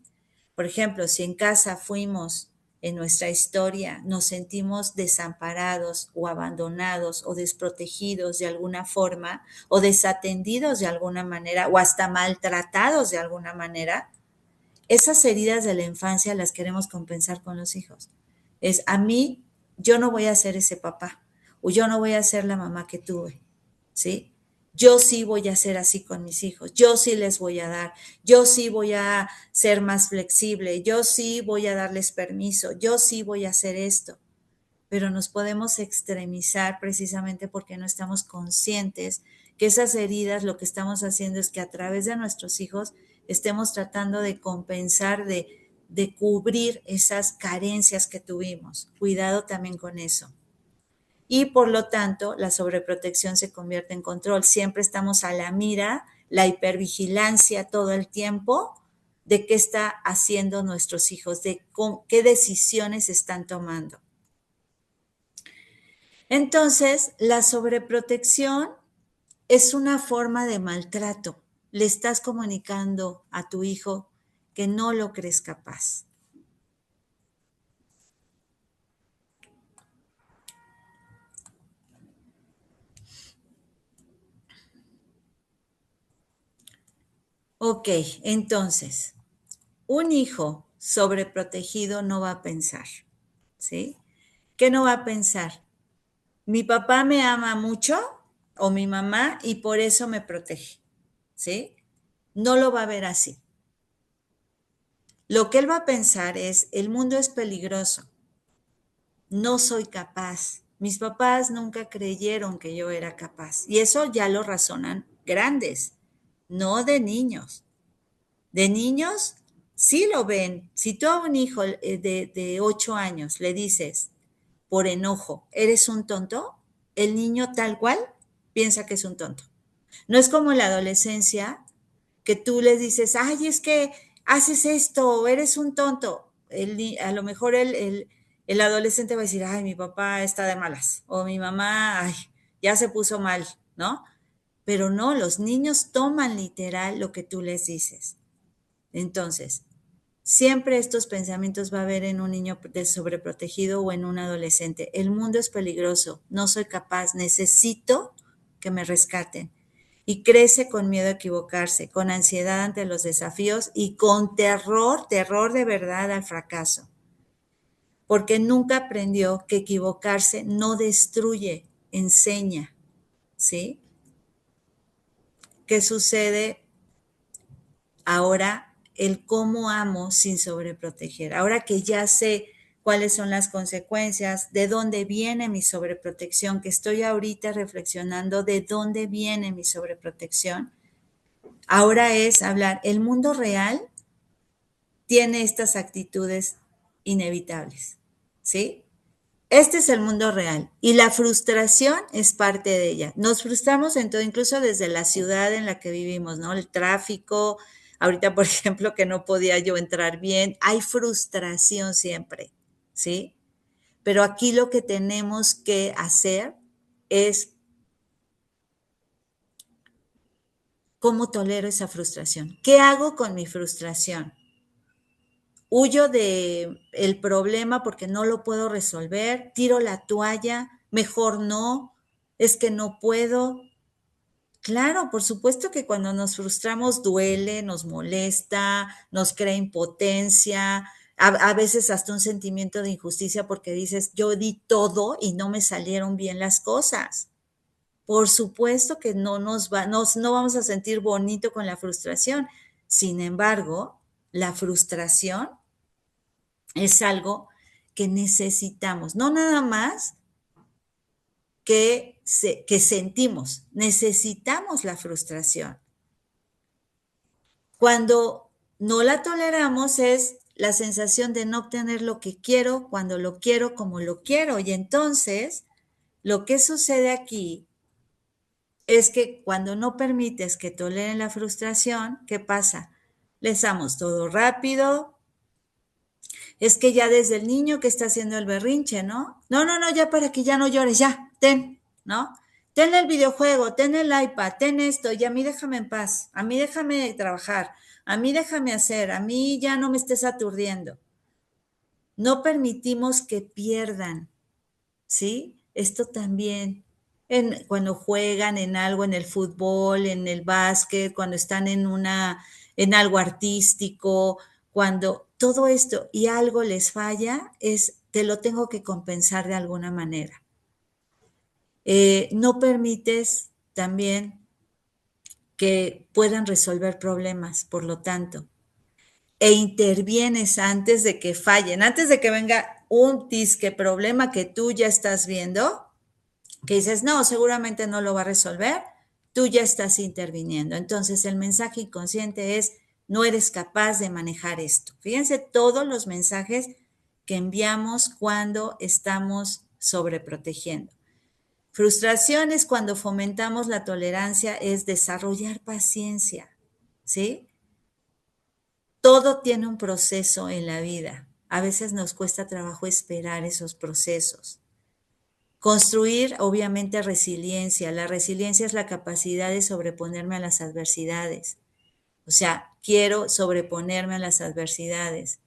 por ejemplo, si en casa fuimos en nuestra historia, nos sentimos desamparados o abandonados o desprotegidos de alguna forma o desatendidos de alguna manera o hasta maltratados de alguna manera, esas heridas de la infancia las queremos compensar con los hijos. Es a mí, yo no voy a ser ese papá, o yo no voy a ser la mamá que tuve, ¿sí? Yo sí voy a ser así con mis hijos, yo sí les voy a dar, yo sí voy a ser más flexible, yo sí voy a darles permiso, yo sí voy a hacer esto. Pero nos podemos extremizar precisamente porque no estamos conscientes que esas heridas lo que estamos haciendo es que a través de nuestros hijos estemos tratando de compensar, de cubrir esas carencias que tuvimos. Cuidado también con eso. Y por lo tanto, la sobreprotección se convierte en control. Siempre estamos a la mira, la hipervigilancia todo el tiempo de qué está haciendo nuestros hijos, de qué decisiones están tomando. Entonces, la sobreprotección es una forma de maltrato. Le estás comunicando a tu hijo que no lo crees capaz. Ok, entonces, un hijo sobreprotegido no va a pensar, ¿sí? ¿Qué no va a pensar? Mi papá me ama mucho o mi mamá y por eso me protege, ¿sí? No lo va a ver así. Lo que él va a pensar es, el mundo es peligroso, no soy capaz. Mis papás nunca creyeron que yo era capaz. Y eso ya lo razonan grandes, no de niños. De niños sí lo ven. Si tú a un hijo de 8 años le dices por enojo, ¿eres un tonto? El niño tal cual piensa que es un tonto. No es como en la adolescencia que tú les dices, ay, es que haces esto, eres un tonto. A lo mejor el adolescente va a decir, ay, mi papá está de malas, o mi mamá, ay, ya se puso mal, ¿no? Pero no, los niños toman literal lo que tú les dices. Entonces, siempre estos pensamientos va a haber en un niño sobreprotegido o en un adolescente. El mundo es peligroso, no soy capaz, necesito que me rescaten. Y crece con miedo a equivocarse, con ansiedad ante los desafíos y con terror, terror de verdad al fracaso. Porque nunca aprendió que equivocarse no destruye, enseña, ¿sí? ¿Qué sucede ahora? El cómo amo sin sobreproteger. Ahora que ya sé cuáles son las consecuencias, de dónde viene mi sobreprotección, que estoy ahorita reflexionando de dónde viene mi sobreprotección. Ahora es hablar, el mundo real tiene estas actitudes inevitables, ¿sí? Este es el mundo real y la frustración es parte de ella. Nos frustramos en todo, incluso desde la ciudad en la que vivimos, ¿no? El tráfico, ahorita, por ejemplo, que no podía yo entrar bien, hay frustración siempre, ¿sí? Pero aquí lo que tenemos que hacer es cómo tolero esa frustración. ¿Qué hago con mi frustración? Huyo de el problema porque no lo puedo resolver, tiro la toalla, mejor no, es que no puedo. Claro, por supuesto que cuando nos frustramos duele, nos molesta, nos crea impotencia, a veces hasta un sentimiento de injusticia porque dices, yo di todo y no me salieron bien las cosas. Por supuesto que no vamos a sentir bonito con la frustración. Sin embargo, la frustración es algo que necesitamos, no nada más que sentimos, necesitamos la frustración. Cuando no la toleramos es la sensación de no obtener lo que quiero, cuando lo quiero, como lo quiero. Y entonces, lo que sucede aquí es que cuando no permites que toleren la frustración, ¿qué pasa? Les damos todo rápido. Es que ya desde el niño que está haciendo el berrinche, ¿no? No, ya para que ya no llores, ya, ¿no? Ten el videojuego, ten el iPad, ten esto, y a mí déjame en paz, a mí déjame trabajar, a mí déjame hacer, a mí ya no me estés aturdiendo. No permitimos que pierdan, ¿sí? Esto también, cuando juegan en algo, en el fútbol, en el básquet, cuando están en algo artístico, cuando todo esto y algo les falla, te lo tengo que compensar de alguna manera. No permites también que puedan resolver problemas, por lo tanto, e intervienes antes de que fallen, antes de que venga un disque problema que tú ya estás viendo, que dices, no, seguramente no lo va a resolver, tú ya estás interviniendo. Entonces, el mensaje inconsciente es, no eres capaz de manejar esto. Fíjense todos los mensajes que enviamos cuando estamos sobreprotegiendo. Frustración es cuando fomentamos la tolerancia, es desarrollar paciencia, ¿sí? Todo tiene un proceso en la vida. A veces nos cuesta trabajo esperar esos procesos. Construir, obviamente, resiliencia. La resiliencia es la capacidad de sobreponerme a las adversidades. O sea, quiero sobreponerme a las adversidades.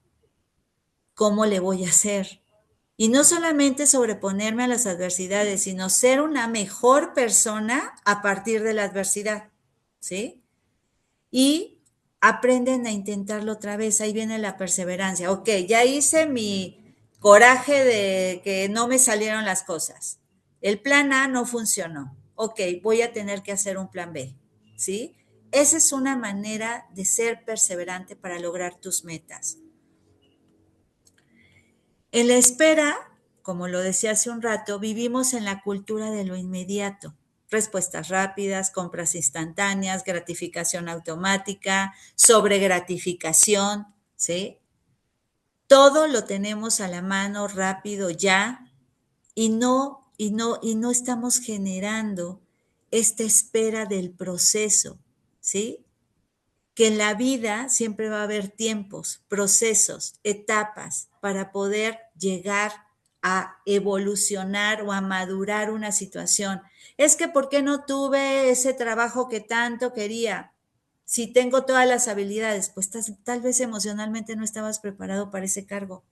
¿Cómo le voy a hacer? Y no solamente sobreponerme a las adversidades, sino ser una mejor persona a partir de la adversidad, ¿sí? Y aprenden a intentarlo otra vez. Ahí viene la perseverancia. Ok, ya hice mi coraje de que no me salieron las cosas. El plan A no funcionó. Ok, voy a tener que hacer un plan B, ¿sí? Esa es una manera de ser perseverante para lograr tus metas. En la espera, como lo decía hace un rato, vivimos en la cultura de lo inmediato. Respuestas rápidas, compras instantáneas, gratificación automática, sobregratificación, ¿sí? Todo lo tenemos a la mano rápido ya y no estamos generando esta espera del proceso, ¿sí? Que en la vida siempre va a haber tiempos, procesos, etapas para poder llegar a evolucionar o a madurar una situación. Es que ¿por qué no tuve ese trabajo que tanto quería? Si tengo todas las habilidades, pues tal vez emocionalmente no estabas preparado para ese cargo.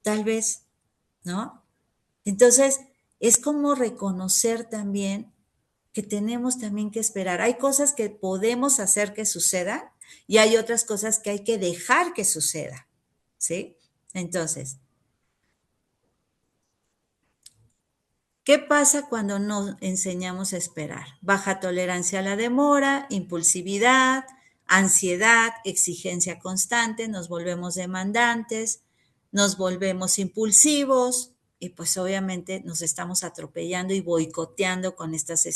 Tal vez, ¿no? Entonces, es como reconocer también que tenemos también que esperar. Hay cosas que podemos hacer que sucedan y hay otras cosas que hay que dejar que suceda, ¿sí? Entonces, ¿qué pasa cuando no enseñamos a esperar? Baja tolerancia a la demora, impulsividad, ansiedad, exigencia constante, nos volvemos demandantes, nos volvemos impulsivos y pues obviamente nos estamos atropellando y boicoteando con estas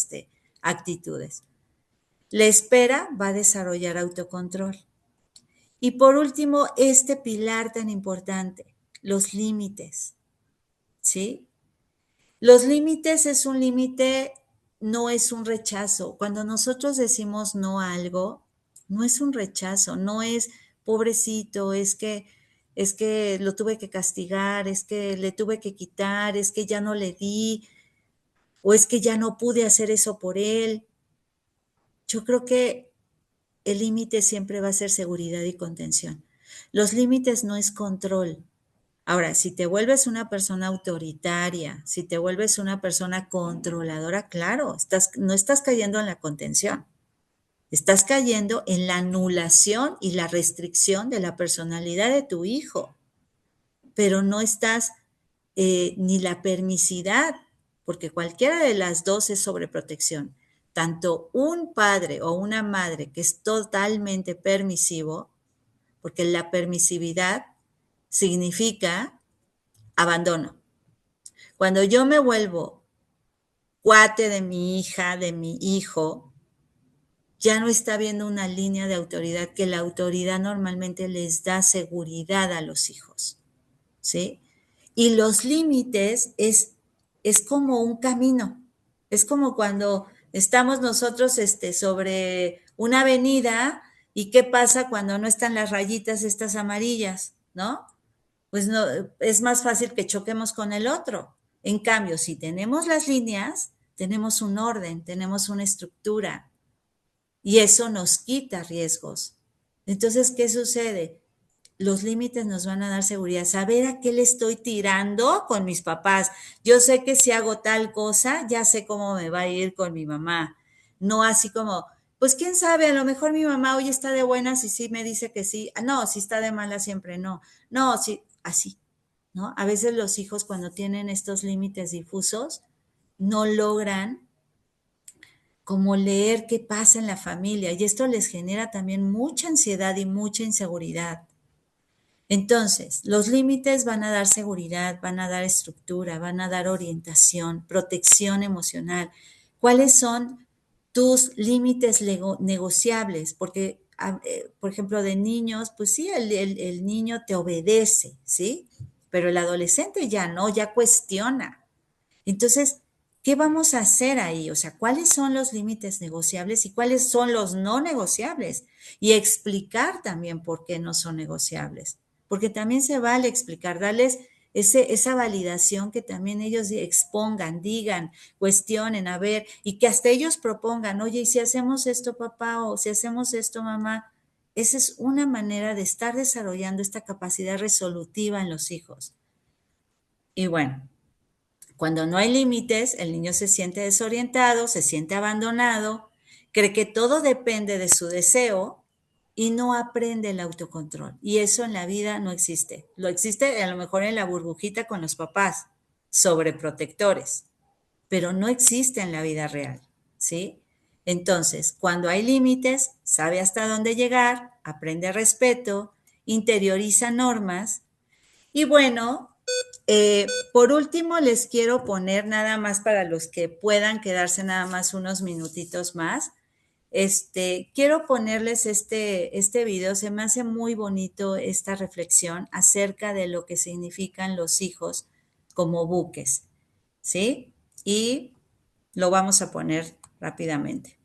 actitudes. La espera va a desarrollar autocontrol. Y por último, este pilar tan importante, los límites, ¿sí? Los límites es un límite, no es un rechazo. Cuando nosotros decimos no a algo, no es un rechazo, no es pobrecito, es que lo tuve que castigar, es que le tuve que quitar, es que ya no le di, o es que ya no pude hacer eso por él. Yo creo que el límite siempre va a ser seguridad y contención. Los límites no es control. Ahora, si te vuelves una persona autoritaria, si te vuelves una persona controladora, claro, no estás cayendo en la contención, estás cayendo en la anulación y la restricción de la personalidad de tu hijo, pero no estás ni la permisidad, porque cualquiera de las dos es sobreprotección. Tanto un padre o una madre que es totalmente permisivo, porque la permisividad significa abandono. Cuando yo me vuelvo cuate de mi hija, de mi hijo, ya no está viendo una línea de autoridad, que la autoridad normalmente les da seguridad a los hijos, ¿sí? Y los límites es como un camino, es como cuando estamos nosotros sobre una avenida y qué pasa cuando no están las rayitas estas amarillas, ¿no? Pues no, es más fácil que choquemos con el otro. En cambio, si tenemos las líneas, tenemos un orden, tenemos una estructura y eso nos quita riesgos. Entonces, ¿qué sucede? Los límites nos van a dar seguridad, saber a qué le estoy tirando con mis papás. Yo sé que si hago tal cosa, ya sé cómo me va a ir con mi mamá. No así como, Pues quién sabe, a lo mejor mi mamá hoy está de buenas y sí me dice que sí. Ah, no, si está de malas siempre no. No, sí, así, ¿no? A veces los hijos cuando tienen estos límites difusos no logran como leer qué pasa en la familia y esto les genera también mucha ansiedad y mucha inseguridad. Entonces, los límites van a dar seguridad, van a dar estructura, van a dar orientación, protección emocional. ¿Cuáles son tus límites negociables? Porque, por ejemplo, de niños, pues sí, el niño te obedece, ¿sí? Pero el adolescente ya no, ya cuestiona. Entonces, ¿qué vamos a hacer ahí? O sea, ¿cuáles son los límites negociables y cuáles son los no negociables? Y explicar también por qué no son negociables. Porque también se vale explicar, darles esa validación que también ellos expongan, digan, cuestionen, a ver, y que hasta ellos propongan, oye, ¿y si hacemos esto, papá? O si hacemos esto, mamá. Esa es una manera de estar desarrollando esta capacidad resolutiva en los hijos. Y bueno, cuando no hay límites, el niño se siente desorientado, se siente abandonado, cree que todo depende de su deseo y no aprende el autocontrol. Y eso en la vida no existe. Lo existe a lo mejor en la burbujita con los papás, sobreprotectores, pero no existe en la vida real, ¿sí? Entonces, cuando hay límites, sabe hasta dónde llegar, aprende respeto, interioriza normas y bueno, por último, les quiero poner nada más para los que puedan quedarse nada más unos minutitos más. Quiero ponerles este video. Se me hace muy bonito esta reflexión acerca de lo que significan los hijos como buques, ¿sí? Y lo vamos a poner rápidamente.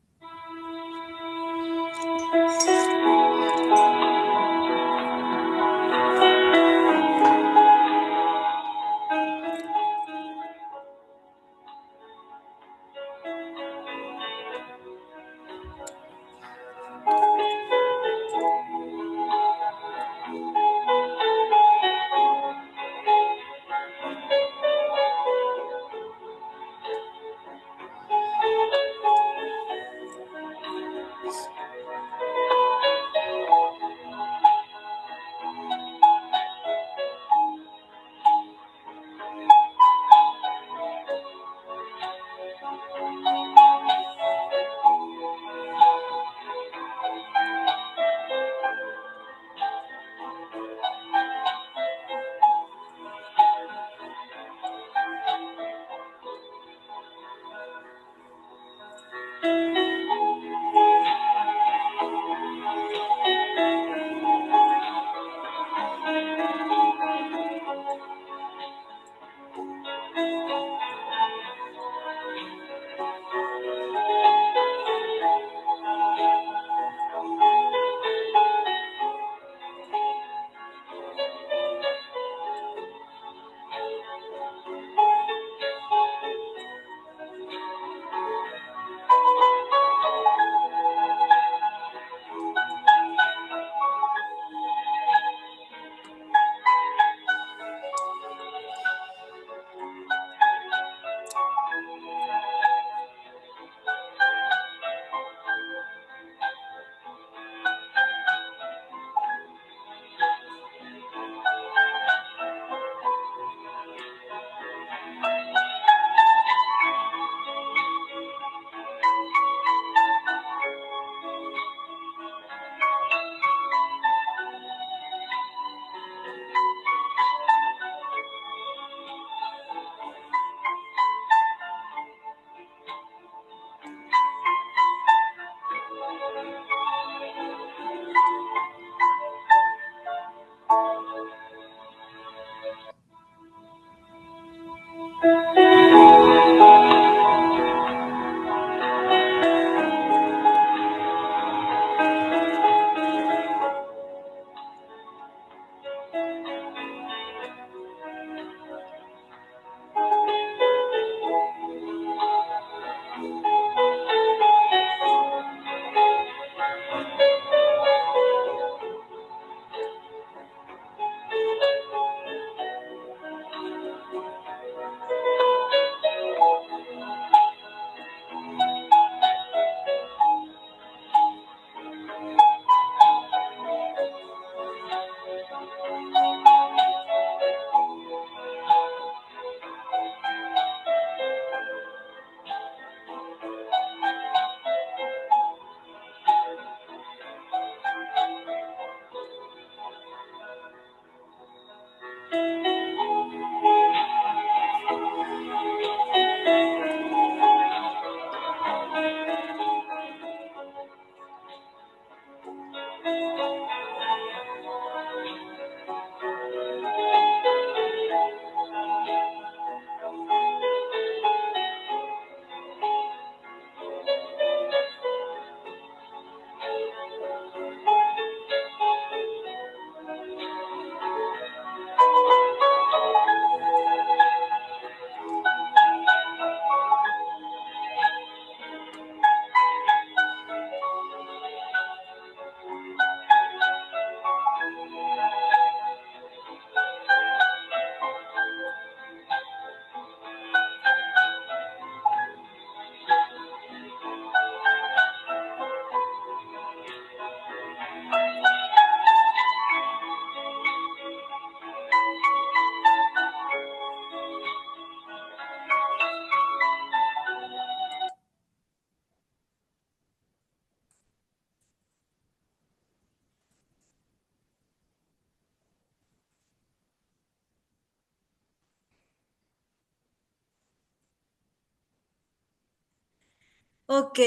Ok,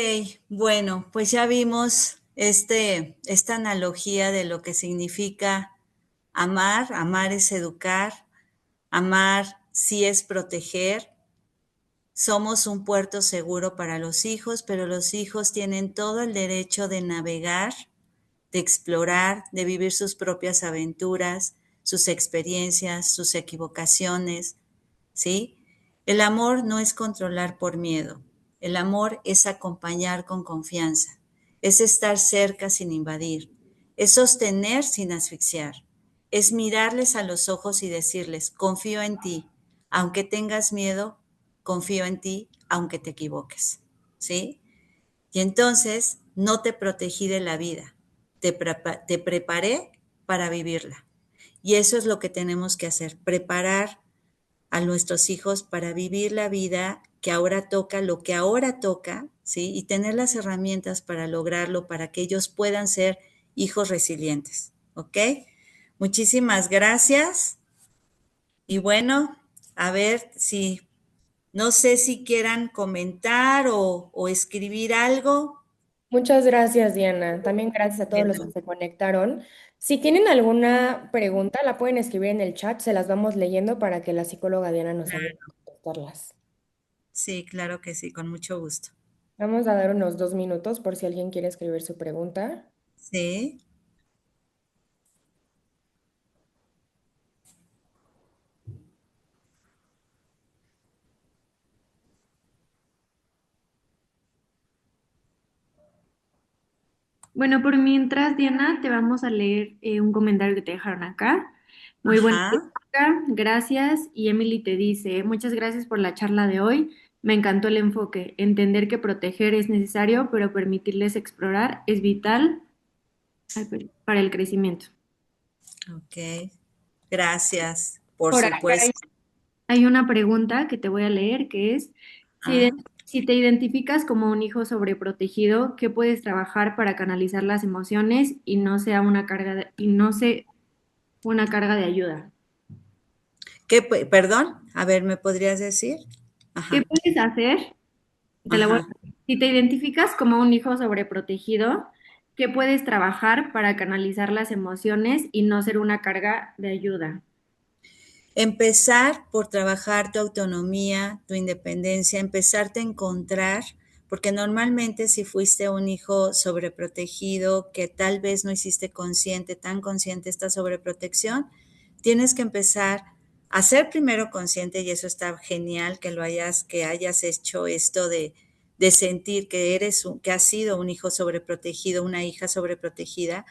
bueno, pues ya vimos esta analogía de lo que significa amar. Amar es educar, amar sí es proteger. Somos un puerto seguro para los hijos, pero los hijos tienen todo el derecho de navegar, de explorar, de vivir sus propias aventuras, sus experiencias, sus equivocaciones, ¿sí? El amor no es controlar por miedo. El amor es acompañar con confianza. Es estar cerca sin invadir. Es sostener sin asfixiar. Es mirarles a los ojos y decirles, confío en ti. Aunque tengas miedo, confío en ti, aunque te equivoques. ¿Sí? Y entonces no te protegí de la vida. Te preparé para vivirla. Y eso es lo que tenemos que hacer, preparar a nuestros hijos para vivir la vida que ahora toca, lo que ahora toca, ¿sí? Y tener las herramientas para lograrlo, para que ellos puedan ser hijos resilientes, ¿ok? Muchísimas gracias. Y bueno, a ver si, no sé si quieran comentar o escribir algo. Muchas gracias, Diana. También gracias a todos los que Bueno, se conectaron. Si tienen alguna pregunta, la pueden escribir en el chat, se las vamos leyendo para que la psicóloga Diana nos ayude a contestarlas. sí, claro que sí, con mucho gusto. Vamos a dar unos 2 minutos por si alguien quiere escribir su pregunta. Sí, Bueno, por mientras, Diana, te vamos a leer un comentario que te dejaron acá. Muy buena ajá. plática, gracias. Y Emily te dice, muchas gracias por la charla de hoy. Me encantó el enfoque. Entender que proteger es necesario, pero permitirles explorar es vital para el crecimiento. Ok, gracias, por Por acá supuesto. hay una pregunta que te voy a leer que es, Ah, si te identificas como un hijo sobreprotegido, ¿qué puedes trabajar para canalizar las emociones y no sea una carga y no sea una carga de ayuda? Perdón, a ver, ¿me podrías decir? ¿Qué Ajá, puedes hacer? Te la voy ajá. a- Si te identificas como un hijo sobreprotegido, ¿qué puedes trabajar para canalizar las emociones y no ser una carga de ayuda? Empezar por trabajar tu autonomía, tu independencia, empezarte a encontrar, porque normalmente si fuiste un hijo sobreprotegido, que tal vez no hiciste consciente, tan consciente esta sobreprotección, tienes que empezar a ser primero consciente y eso está genial que hayas hecho esto de sentir que que has sido un hijo sobreprotegido, una hija sobreprotegida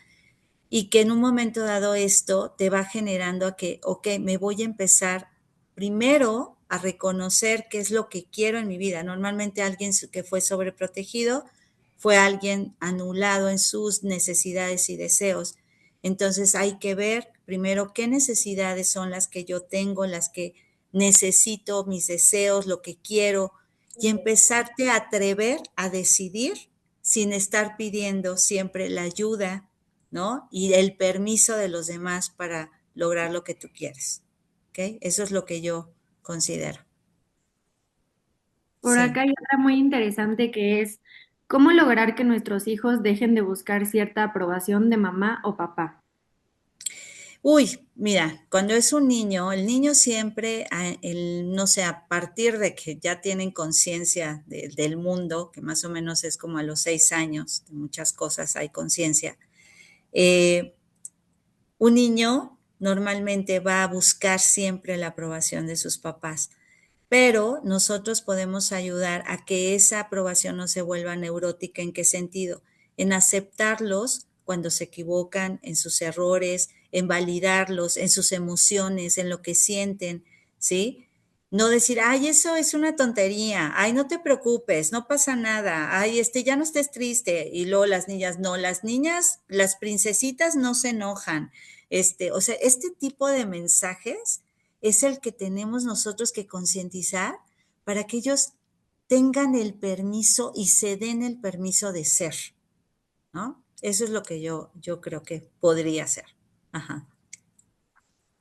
y que en un momento dado esto te va generando a que, ok, me voy a empezar primero a reconocer qué es lo que quiero en mi vida. Normalmente alguien que fue sobreprotegido fue alguien anulado en sus necesidades y deseos. Entonces hay que ver primero qué necesidades son las que yo tengo, las que necesito, mis deseos, lo que quiero, y empezarte a atrever a decidir sin estar pidiendo siempre la ayuda, ¿no? Y el permiso de los demás para lograr lo que tú quieres. ¿Ok? Eso es lo que yo considero. Por Sí. acá hay otra muy interesante que es, ¿cómo lograr que nuestros hijos dejen de buscar cierta aprobación de mamá o papá? Uy, mira, cuando es un niño, el niño siempre, no sé, a partir de que ya tienen conciencia del mundo, que más o menos es como a los 6 años, de muchas cosas hay conciencia, eh, un niño normalmente va a buscar siempre la aprobación de sus papás, pero nosotros podemos ayudar a que esa aprobación no se vuelva neurótica. ¿En qué sentido? En aceptarlos cuando se equivocan, en sus errores, en validarlos, en sus emociones, en lo que sienten, ¿sí? No decir, ay, eso es una tontería, ay, no te preocupes, no pasa nada, ay, ya no estés triste. Y luego las niñas, no, las niñas, las princesitas no se enojan. O sea, este tipo de mensajes es el que tenemos nosotros que concientizar para que ellos tengan el permiso y se den el permiso de ser, ¿no? Eso es lo que yo creo que podría ser. Ajá.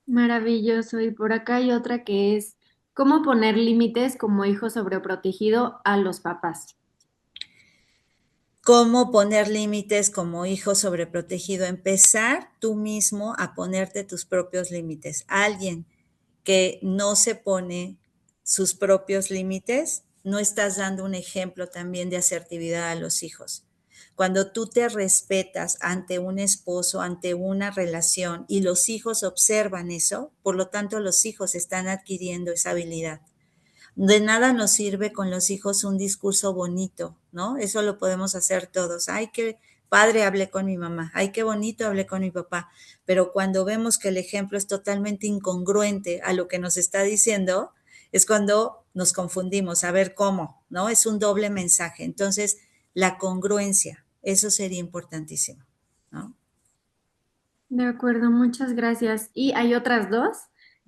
Maravilloso. Y por acá hay otra que es, ¿cómo poner límites como hijo sobreprotegido a los papás? cómo poner límites como hijo sobreprotegido, empezar tú mismo a ponerte tus propios límites. Alguien que no se pone sus propios límites, no estás dando un ejemplo también de asertividad a los hijos. Cuando tú te respetas ante un esposo, ante una relación y los hijos observan eso, por lo tanto los hijos están adquiriendo esa habilidad. De nada nos sirve con los hijos un discurso bonito, ¿no? Eso lo podemos hacer todos. Ay, qué padre hablé con mi mamá. Ay, qué bonito hablé con mi papá. Pero cuando vemos que el ejemplo es totalmente incongruente a lo que nos está diciendo, es cuando nos confundimos. A ver cómo, ¿no? Es un doble mensaje. Entonces, la congruencia, eso sería importantísimo, ¿no? De acuerdo, muchas gracias. Y hay otras dos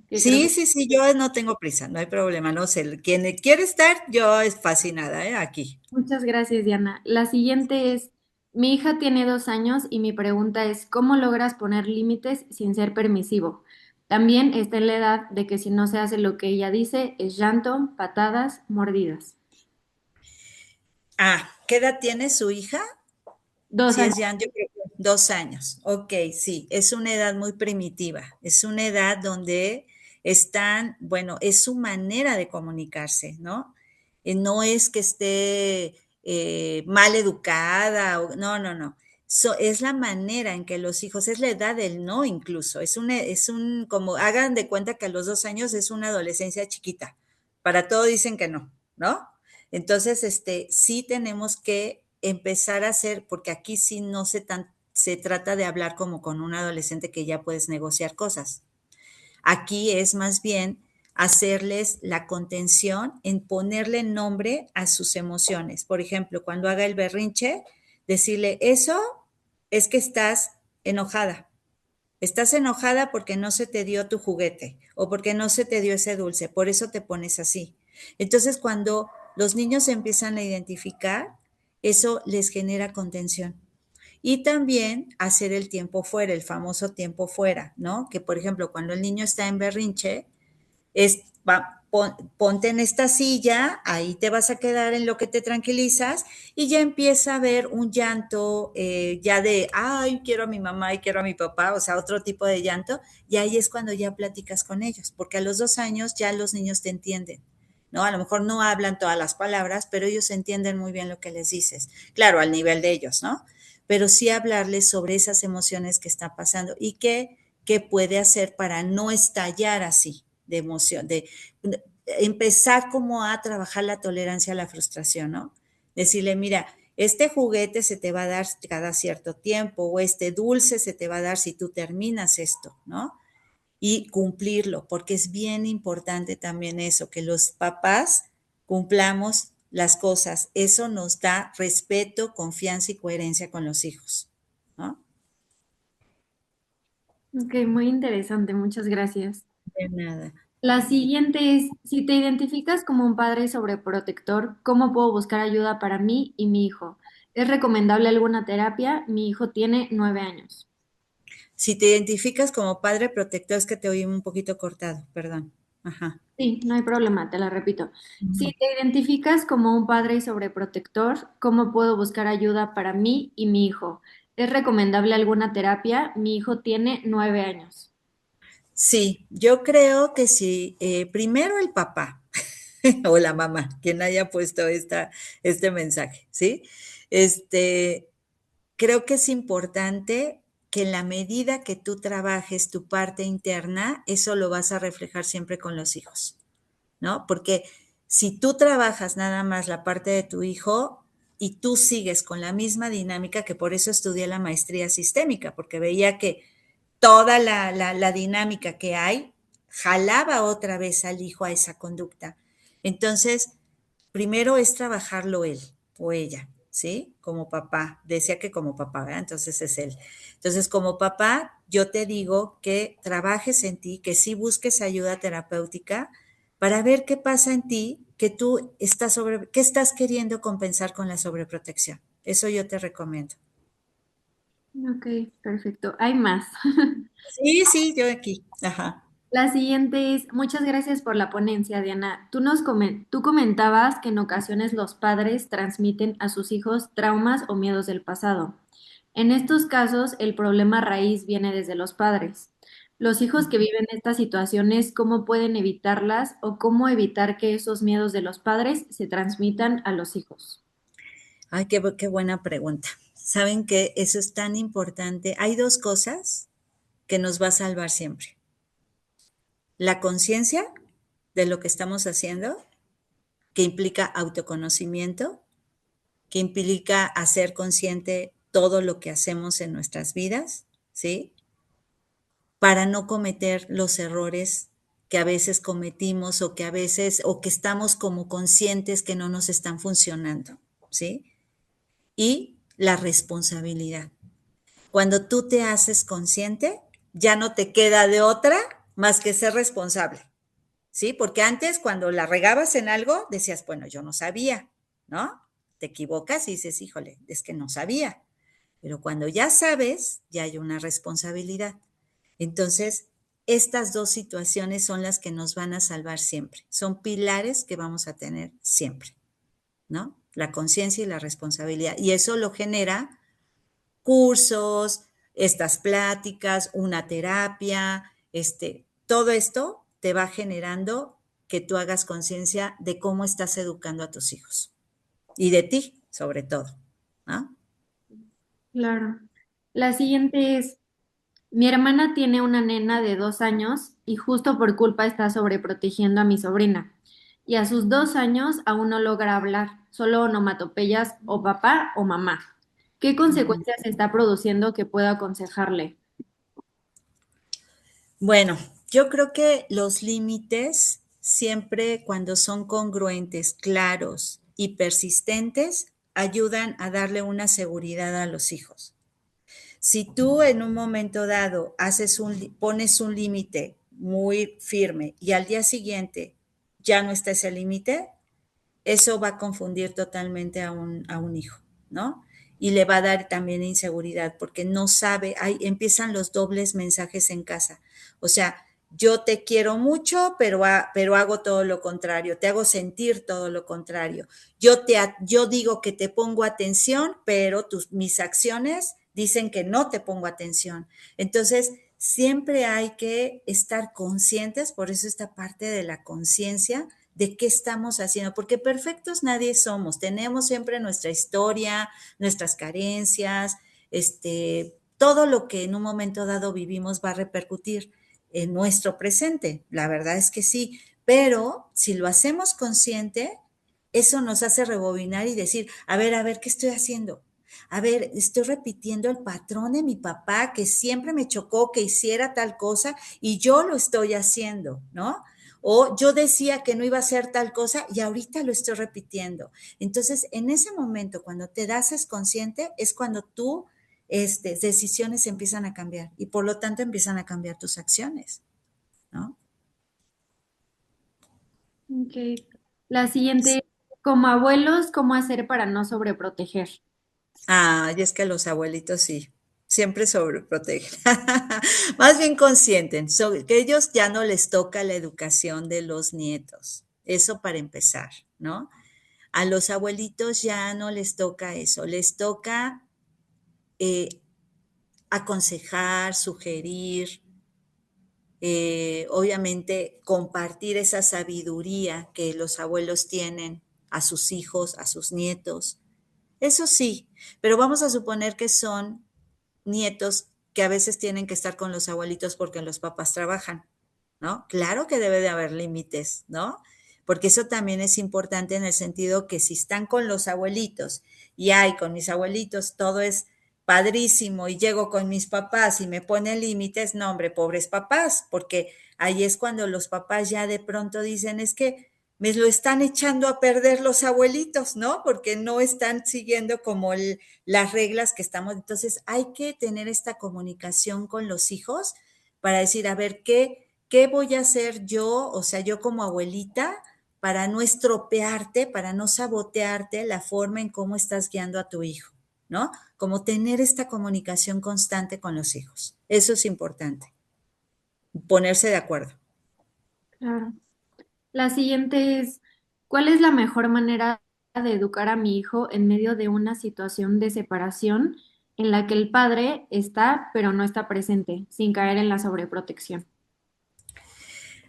que creo Sí, que... sí, sí, yo no tengo prisa, no hay problema, no sé, quien quiere estar, yo es fascinada, aquí. Muchas gracias, Diana. La siguiente es, mi hija tiene 2 años y mi pregunta es, ¿cómo logras poner límites sin ser permisivo? También está en la edad de que si no se hace lo que ella dice, es llanto, patadas, mordidas. Ah, ¿qué edad tiene su hija? Dos Si años. es ya, yo creo que 2 años. Ok, sí, es una edad muy primitiva. Es una edad donde están, bueno, es su manera de comunicarse, ¿no? No es que esté mal educada, no, no, no. Es la manera en que los hijos, es la edad del no incluso, como hagan de cuenta que a los 2 años es una adolescencia chiquita. Para todo dicen que no, ¿no? Entonces, sí tenemos que empezar a hacer, porque aquí sí no se trata de hablar como con un adolescente que ya puedes negociar cosas. Aquí es más bien hacerles la contención en ponerle nombre a sus emociones. Por ejemplo, cuando haga el berrinche, decirle, eso es que estás enojada. Estás enojada porque no se te dio tu juguete o porque no se te dio ese dulce, por eso te pones así. Entonces, cuando los niños empiezan a identificar, eso les genera contención. Y también hacer el tiempo fuera, el famoso tiempo fuera, ¿no? Que por ejemplo, cuando el niño está en berrinche, ponte en esta silla, ahí te vas a quedar en lo que te tranquilizas y ya empieza a haber un llanto ya de, ay, quiero a mi mamá y quiero a mi papá, o sea, otro tipo de llanto, y ahí es cuando ya platicas con ellos, porque a los 2 años ya los niños te entienden. ¿No? A lo mejor no hablan todas las palabras, pero ellos entienden muy bien lo que les dices. Claro, al nivel de ellos, ¿no? Pero sí hablarles sobre esas emociones que están pasando y qué puede hacer para no estallar así de emoción, de empezar como a trabajar la tolerancia a la frustración, ¿no? Decirle, mira, este juguete se te va a dar cada cierto tiempo o este dulce se te va a dar si tú terminas esto, ¿no? Y cumplirlo, porque es bien importante también eso, que los papás cumplamos las cosas. Eso nos da respeto, confianza y coherencia con los hijos, ¿no? Ok, muy interesante, muchas gracias. De nada. La siguiente es, si te identificas como un padre sobreprotector, ¿cómo puedo buscar ayuda para mí y mi hijo? ¿Es recomendable alguna terapia? Mi hijo tiene 9 años. Si te identificas como padre protector, es que te oí un poquito cortado, perdón. Ajá. Sí, no hay problema, te la repito. Si Ujú. te identificas como un padre sobreprotector, ¿cómo puedo buscar ayuda para mí y mi hijo? ¿Es recomendable alguna terapia? Mi hijo tiene 9 años. Sí, yo creo que sí. Primero el papá o la mamá, quien haya puesto este mensaje, ¿sí? Este, creo que es importante que en la medida que tú trabajes tu parte interna, eso lo vas a reflejar siempre con los hijos, ¿no? Porque si tú trabajas nada más la parte de tu hijo y tú sigues con la misma dinámica, que por eso estudié la maestría sistémica, porque veía que toda la dinámica que hay jalaba otra vez al hijo a esa conducta. Entonces, primero es trabajarlo él o ella, ¿sí? Como papá. Decía que como papá, ¿verdad? Entonces es él. Entonces, como papá, yo te digo que trabajes en ti, que sí busques ayuda terapéutica para ver qué pasa en ti, que qué estás queriendo compensar con la sobreprotección. Eso yo te recomiendo. Ok, perfecto. Hay más. Sí, sí, yo aquí. Ajá. La siguiente es, muchas gracias por la ponencia, Diana. Tú comentabas que en ocasiones los padres transmiten a sus hijos traumas o miedos del pasado. En estos casos, el problema raíz viene desde los padres. Los hijos que viven estas situaciones, ¿cómo pueden evitarlas o cómo evitar que esos miedos de los padres se transmitan a los hijos? Ay, qué buena pregunta. ¿Saben que eso es tan importante? Hay dos cosas que nos va a salvar siempre. La conciencia de lo que estamos haciendo, que implica autoconocimiento, que implica hacer consciente todo lo que hacemos en nuestras vidas, ¿sí? Para no cometer los errores que a veces cometimos o que a veces, o que estamos como conscientes que no nos están funcionando, ¿sí? Y la responsabilidad. Cuando tú te haces consciente, ya no te queda de otra más que ser responsable, ¿sí? Porque antes cuando la regabas en algo, decías, bueno, yo no sabía, ¿no? Te equivocas y dices, híjole, es que no sabía. Pero cuando ya sabes, ya hay una responsabilidad. Entonces, estas dos situaciones son las que nos van a salvar siempre. Son pilares que vamos a tener siempre, ¿no? La conciencia y la responsabilidad. Y eso lo genera cursos, estas pláticas, una terapia, todo esto te va generando que tú hagas conciencia de cómo estás educando a tus hijos y de ti, sobre todo, ¿no? Claro. La siguiente es, mi hermana tiene una nena de 2 años y justo por culpa está sobreprotegiendo a mi sobrina. Y a sus 2 años aún no logra hablar, solo onomatopeyas o papá o mamá. ¿Qué Ujú. consecuencias está produciendo que pueda aconsejarle? Bueno, yo creo que los límites siempre cuando son congruentes, claros y persistentes, ayudan a darle una seguridad a los hijos. Si tú en un momento dado pones un límite muy firme y al día siguiente ya no está ese límite, eso va a confundir totalmente a un hijo, ¿no? Y le va a dar también inseguridad porque no sabe, ahí empiezan los dobles mensajes en casa. O sea, yo te quiero mucho, pero hago todo lo contrario, te hago sentir todo lo contrario. Yo digo que te pongo atención, pero mis acciones dicen que no te pongo atención. Entonces, siempre hay que estar conscientes, por eso esta parte de la conciencia, de qué estamos haciendo, porque perfectos nadie somos, tenemos siempre nuestra historia, nuestras carencias, todo lo que en un momento dado vivimos va a repercutir en nuestro presente, la verdad es que sí, pero si lo hacemos consciente, eso nos hace rebobinar y decir, a ver, ¿qué estoy haciendo? A ver, estoy repitiendo el patrón de mi papá que siempre me chocó que hiciera tal cosa y yo lo estoy haciendo, ¿no? O yo decía que no iba a hacer tal cosa y ahorita lo estoy repitiendo. Entonces, en ese momento, cuando te das consciente, es cuando tú, decisiones empiezan a cambiar y por lo tanto empiezan a cambiar tus acciones, ¿no? Ok. La siguiente, como abuelos, ¿cómo hacer para no sobreproteger? Ah, y es que los abuelitos sí, siempre sobreprotegen. Más bien consienten, que ellos ya no les toca la educación de los nietos. Eso para empezar, ¿no? A los abuelitos ya no les toca eso, les toca eh, aconsejar, sugerir, obviamente compartir esa sabiduría que los abuelos tienen a sus hijos, a sus nietos. Eso sí, pero vamos a suponer que son nietos que a veces tienen que estar con los abuelitos porque los papás trabajan, ¿no? Claro que debe de haber límites, ¿no? Porque eso también es importante en el sentido que si están con los abuelitos y hay con mis abuelitos, todo es padrísimo y llego con mis papás y me ponen límites, no, hombre, pobres papás, porque ahí es cuando los papás ya de pronto dicen, es que me lo están echando a perder los abuelitos, ¿no? Porque no están siguiendo como las reglas que estamos. Entonces, hay que tener esta comunicación con los hijos para decir, a ver, ¿qué voy a hacer yo, o sea, yo como abuelita, para no estropearte, para no sabotearte la forma en cómo estás guiando a tu hijo, ¿no? Como tener esta comunicación constante con los hijos. Eso es importante, ponerse de acuerdo. Claro. La siguiente es, ¿cuál es la mejor manera de educar a mi hijo en medio de una situación de separación en la que el padre está, pero no está presente, sin caer en la sobreprotección?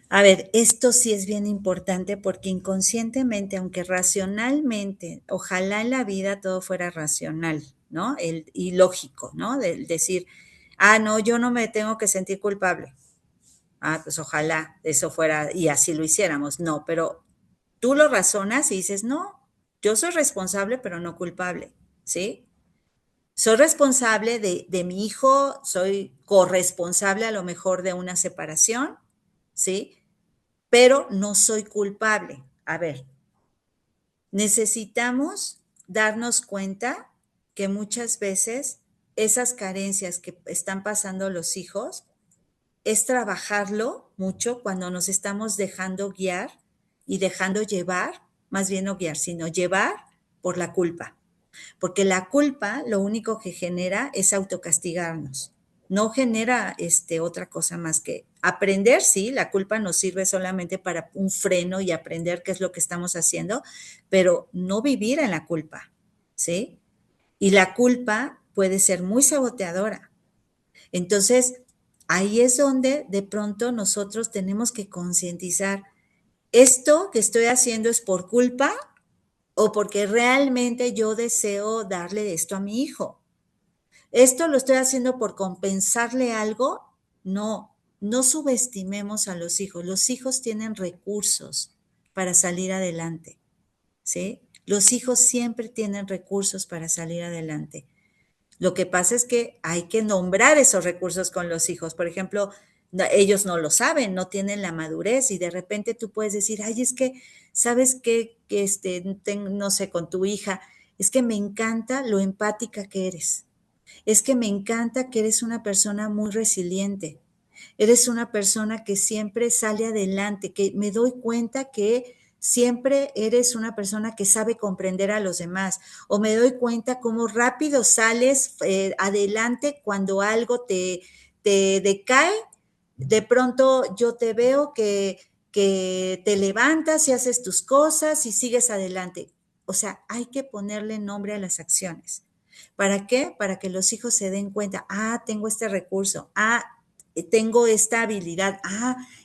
A ver, esto sí es bien importante porque inconscientemente, aunque racionalmente, ojalá en la vida todo fuera racional, ¿no? Y lógico, ¿no? De decir, no, yo no me tengo que sentir culpable. Pues ojalá eso fuera y así lo hiciéramos. No, pero tú lo razonas y dices, no, yo soy responsable, pero no culpable, ¿sí? Soy responsable de mi hijo, soy corresponsable a lo mejor de una separación, ¿sí? Pero no soy culpable. A ver, necesitamos darnos cuenta que muchas veces esas carencias que están pasando los hijos es trabajarlo mucho cuando nos estamos dejando guiar y dejando llevar, más bien no guiar, sino llevar por la culpa. Porque la culpa lo único que genera es autocastigarnos. No genera otra cosa más que aprender, sí, la culpa nos sirve solamente para un freno y aprender qué es lo que estamos haciendo, pero no vivir en la culpa, ¿sí? Y la culpa puede ser muy saboteadora. Entonces, ahí es donde de pronto nosotros tenemos que concientizar, ¿esto que estoy haciendo es por culpa o porque realmente yo deseo darle esto a mi hijo? ¿Esto lo estoy haciendo por compensarle algo? No, no subestimemos a los hijos. Los hijos tienen recursos para salir adelante, ¿sí? Los hijos siempre tienen recursos para salir adelante. Lo que pasa es que hay que nombrar esos recursos con los hijos. Por ejemplo, ellos no lo saben, no tienen la madurez y de repente tú puedes decir, ay, es que, ¿sabes qué? No sé, con tu hija, es que me encanta lo empática que eres. Es que me encanta que eres una persona muy resiliente. Eres una persona que siempre sale adelante, que me doy cuenta que siempre eres una persona que sabe comprender a los demás, o me doy cuenta cómo rápido sales adelante cuando algo te decae. De pronto yo te veo que te levantas y haces tus cosas y sigues adelante. O sea, hay que ponerle nombre a las acciones. ¿Para qué? Para que los hijos se den cuenta, tengo este recurso, tengo esta habilidad,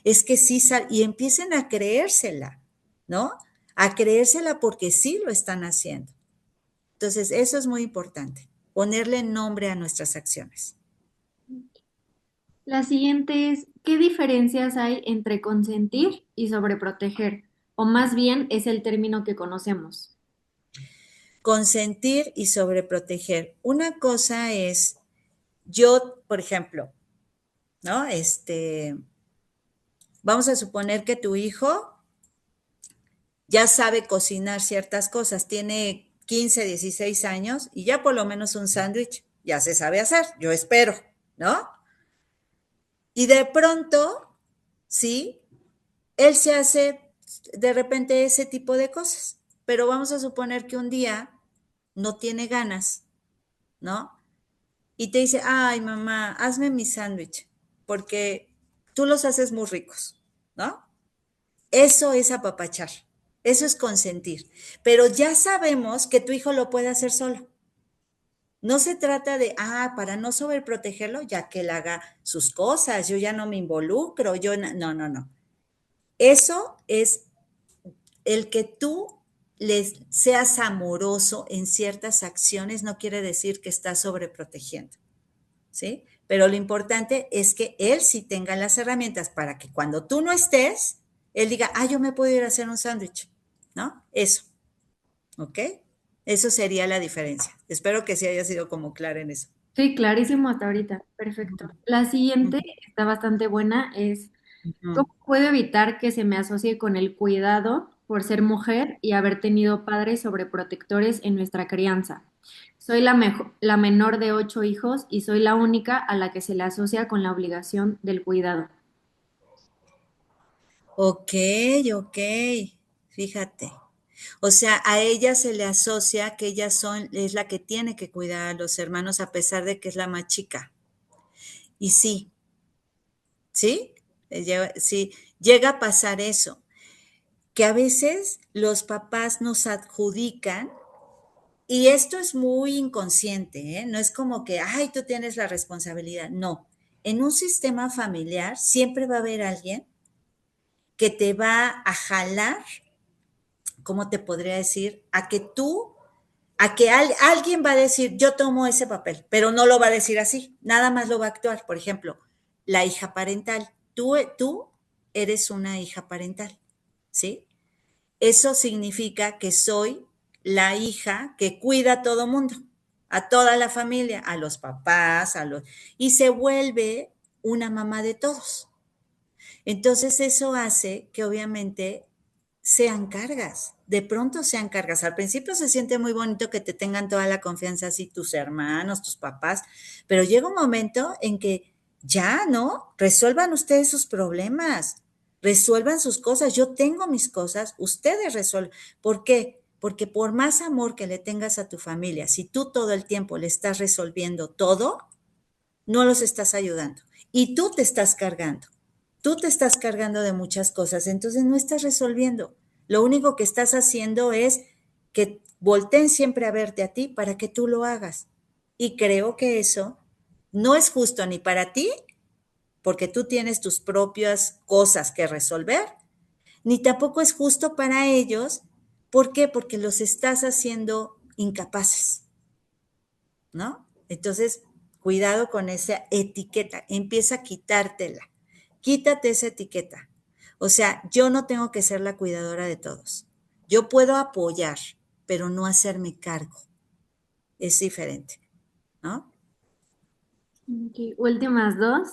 es que sí, y empiecen a creérsela, ¿no? A creérsela porque sí lo están haciendo. Entonces, eso es muy importante, ponerle nombre a nuestras acciones. La siguiente es, ¿qué diferencias hay entre consentir y sobreproteger? O más bien es el término que conocemos. Consentir y sobreproteger. Una cosa es, yo, por ejemplo, ¿no? Vamos a suponer que tu hijo ya sabe cocinar ciertas cosas, tiene 15, 16 años y ya por lo menos un sándwich ya se sabe hacer, yo espero, ¿no? Y de pronto, sí, él se hace de repente ese tipo de cosas, pero vamos a suponer que un día no tiene ganas, ¿no? Y te dice, ay mamá, hazme mi sándwich, porque tú los haces muy ricos, ¿no? Eso es apapachar, eso es consentir, pero ya sabemos que tu hijo lo puede hacer solo. No se trata de, para no sobreprotegerlo, ya que él haga sus cosas, yo ya no me involucro, no, no, no. Eso es el que tú les seas amoroso en ciertas acciones, no quiere decir que estás sobreprotegiendo, ¿sí? Pero lo importante es que él sí tenga las herramientas para que cuando tú no estés, él diga, yo me puedo ir a hacer un sándwich, ¿no? Eso, ¿ok? Eso sería la diferencia. Espero que sí haya sido como clara en eso. Sí, clarísimo hasta ahorita. Perfecto. La siguiente está bastante buena, es Ujú. ¿cómo puedo evitar que se me asocie con el cuidado por ser mujer y haber tenido padres sobreprotectores en nuestra crianza? Soy la menor de 8 hijos y soy la única a la que se le asocia con la obligación del cuidado. Ok, ok, fíjate. O sea, a ella se le asocia que es la que tiene que cuidar a los hermanos a pesar de que es la más chica. Y sí, ¿sí? Sí, llega a pasar eso, que a veces los papás nos adjudican, y esto es muy inconsciente, ¿eh? No es como que, ay, tú tienes la responsabilidad. No, en un sistema familiar siempre va a haber alguien que te va a jalar, ¿cómo te podría decir? Alguien va a decir, yo tomo ese papel, pero no lo va a decir así, nada más lo va a actuar. Por ejemplo, la hija parental. Tú eres una hija parental, ¿sí? Eso significa que soy la hija que cuida a todo mundo, a toda la familia, a los papás, y se vuelve una mamá de todos. Entonces eso hace que obviamente sean cargas, de pronto sean cargas. Al principio se siente muy bonito que te tengan toda la confianza así tus hermanos, tus papás, pero llega un momento en que ya, ¿no? Resuelvan ustedes sus problemas, resuelvan sus cosas. Yo tengo mis cosas, ustedes resuelven. ¿Por qué? Porque por más amor que le tengas a tu familia, si tú todo el tiempo le estás resolviendo todo, no los estás ayudando. Y tú te estás cargando. Tú te estás cargando de muchas cosas, entonces no estás resolviendo. Lo único que estás haciendo es que volteen siempre a verte a ti para que tú lo hagas. Y creo que eso no es justo ni para ti, porque tú tienes tus propias cosas que resolver, ni tampoco es justo para ellos. ¿Por qué? Porque los estás haciendo incapaces, ¿no? Entonces, cuidado con esa etiqueta, empieza a quitártela, quítate esa etiqueta. O sea, yo no tengo que ser la cuidadora de todos. Yo puedo apoyar, pero no hacerme cargo. Es diferente, ¿no? Ok, últimas dos.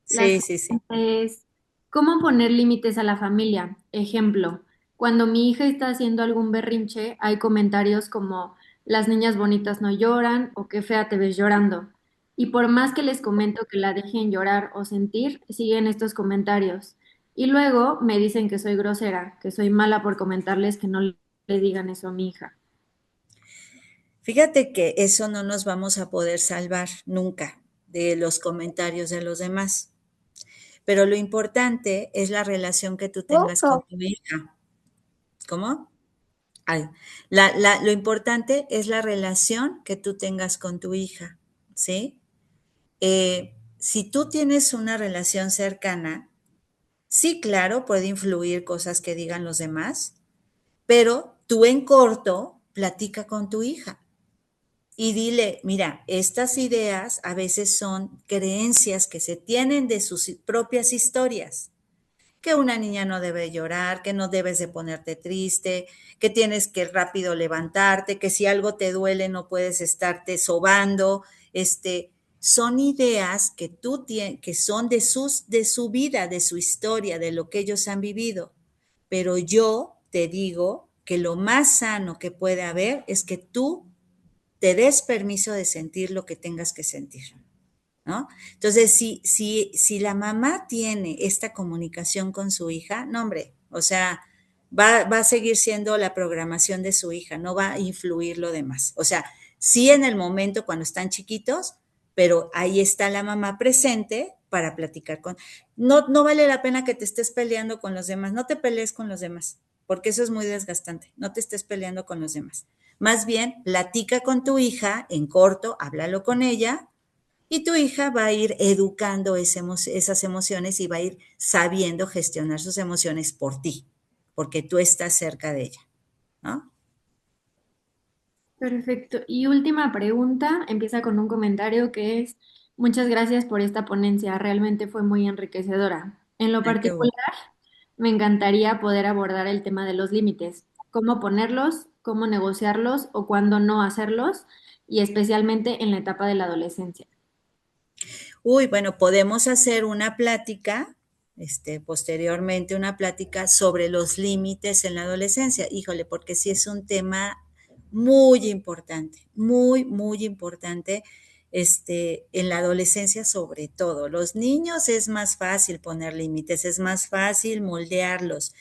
La Sí, sí, sí. siguiente es, ¿cómo poner límites a la familia? Ejemplo, cuando mi hija está haciendo algún berrinche, hay comentarios como, las niñas bonitas no lloran o qué fea te ves llorando. Y por más que les comento que la dejen llorar o sentir, siguen estos comentarios. Y luego me dicen que soy grosera, que soy mala por comentarles que no le digan eso a mi hija. Fíjate que eso no nos vamos a poder salvar nunca de los comentarios de los demás. Pero lo importante es la relación que tú tengas con tu hija. ¿Cómo? Ay, lo importante es la relación que tú tengas con tu hija, ¿sí? Si tú tienes una relación cercana, sí, claro, puede influir cosas que digan los demás, pero tú en corto platica con tu hija y dile, mira, estas ideas a veces son creencias que se tienen de sus propias historias, que una niña no debe llorar, que no debes de ponerte triste, que tienes que rápido levantarte, que si algo te duele no puedes estarte sobando. Son ideas que tú tienes, que son de su vida, de su historia, de lo que ellos han vivido. Pero yo te digo que lo más sano que puede haber es que tú te des permiso de sentir lo que tengas que sentir, ¿no? Entonces, si la mamá tiene esta comunicación con su hija, no, hombre, o sea, va a seguir siendo la programación de su hija, no va a influir lo demás. O sea, sí en el momento cuando están chiquitos, pero ahí está la mamá presente para platicar con. No, no vale la pena que te estés peleando con los demás, no te pelees con los demás, porque eso es muy desgastante, no te estés peleando con los demás. Más bien, platica con tu hija en corto, háblalo con ella, y tu hija va a ir educando esas emociones y va a ir sabiendo gestionar sus emociones por ti, porque tú estás cerca de ella, ¿no? Perfecto. Y última pregunta, empieza con un comentario que es, muchas gracias por esta ponencia, realmente fue muy enriquecedora. En lo Ay, qué particular, bueno. me encantaría poder abordar el tema de los límites, cómo ponerlos, cómo negociarlos o cuándo no hacerlos, y especialmente en la etapa de la adolescencia. Uy, bueno, podemos hacer una plática, posteriormente una plática sobre los límites en la adolescencia. Híjole, porque sí es un tema muy importante, muy, muy importante, en la adolescencia sobre todo. Los niños es más fácil poner límites, es más fácil moldearlos,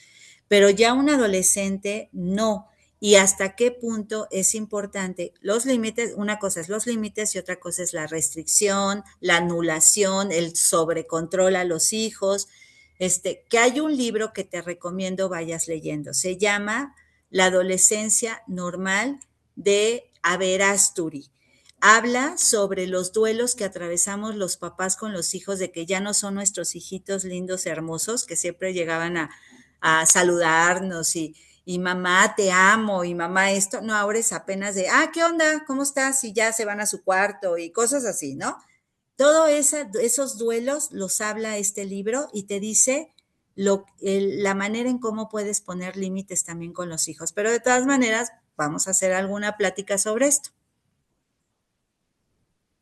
pero ya un adolescente no. Y hasta qué punto es importante los límites. Una cosa es los límites y otra cosa es la restricción, la anulación, el sobrecontrol a los hijos. que hay un libro que te recomiendo vayas leyendo. Se llama La adolescencia normal de Averasturi. Habla sobre los duelos que atravesamos los papás con los hijos, de que ya no son nuestros hijitos lindos, hermosos, que siempre llegaban a saludarnos y mamá, te amo, y mamá esto. No, ahora es apenas de, ¿qué onda? ¿Cómo estás? Y ya se van a su cuarto y cosas así, ¿no? Todos esos duelos los habla este libro y te dice la manera en cómo puedes poner límites también con los hijos. Pero de todas maneras, vamos a hacer alguna plática sobre esto.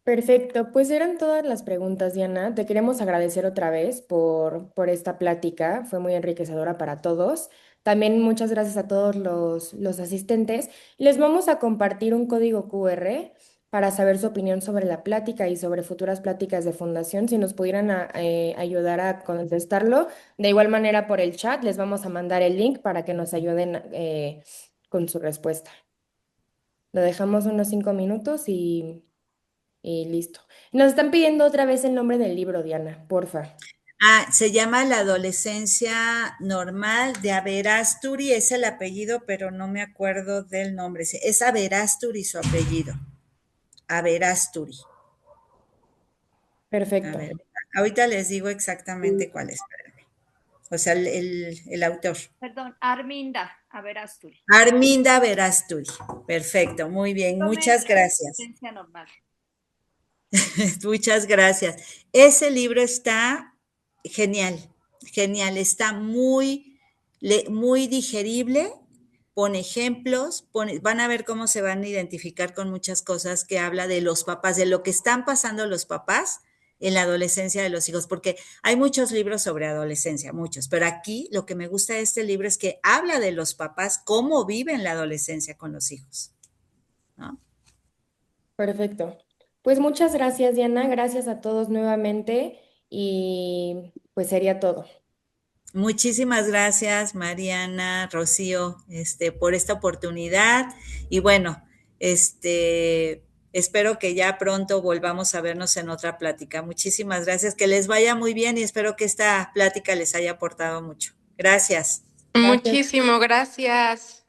Perfecto, pues eran todas las preguntas, Diana. Te queremos agradecer otra vez por esta plática, fue muy enriquecedora para todos. También muchas gracias a todos los asistentes. Les vamos a compartir un código QR para saber su opinión sobre la plática y sobre futuras pláticas de fundación. Si nos pudieran ayudar a contestarlo, de igual manera por el chat, les vamos a mandar el link para que nos ayuden con su respuesta. Lo dejamos unos 5 minutos y listo. Nos están pidiendo otra vez el nombre del libro, Diana, porfa. Se llama La adolescencia normal de Averasturi, es el apellido, pero no me acuerdo del nombre. Es Averasturi su apellido. Averasturi. A Perfecto. ver, ahorita les digo exactamente cuál es. Espérame. O sea, el autor. Perdón, Arminda Averasturi. Arminda Averasturi. Perfecto, muy bien, muchas gracias. Adolescencia normal. Muchas gracias. Ese libro está genial, genial, está muy digerible, pone ejemplos, van a ver cómo se van a identificar con muchas cosas que habla de los papás, de lo que están pasando los papás en la adolescencia de los hijos, porque hay muchos libros sobre adolescencia, muchos, pero aquí lo que me gusta de este libro es que habla de los papás, cómo viven la adolescencia con los hijos, ¿no? Perfecto. Pues muchas gracias, Diana. Gracias a todos nuevamente y pues sería todo. Muchísimas gracias, Mariana, Rocío, por esta oportunidad. Y bueno, espero que ya pronto volvamos a vernos en otra plática. Muchísimas gracias, que les vaya muy bien y espero que esta plática les haya aportado mucho. Gracias. Gracias. Muchísimo, gracias.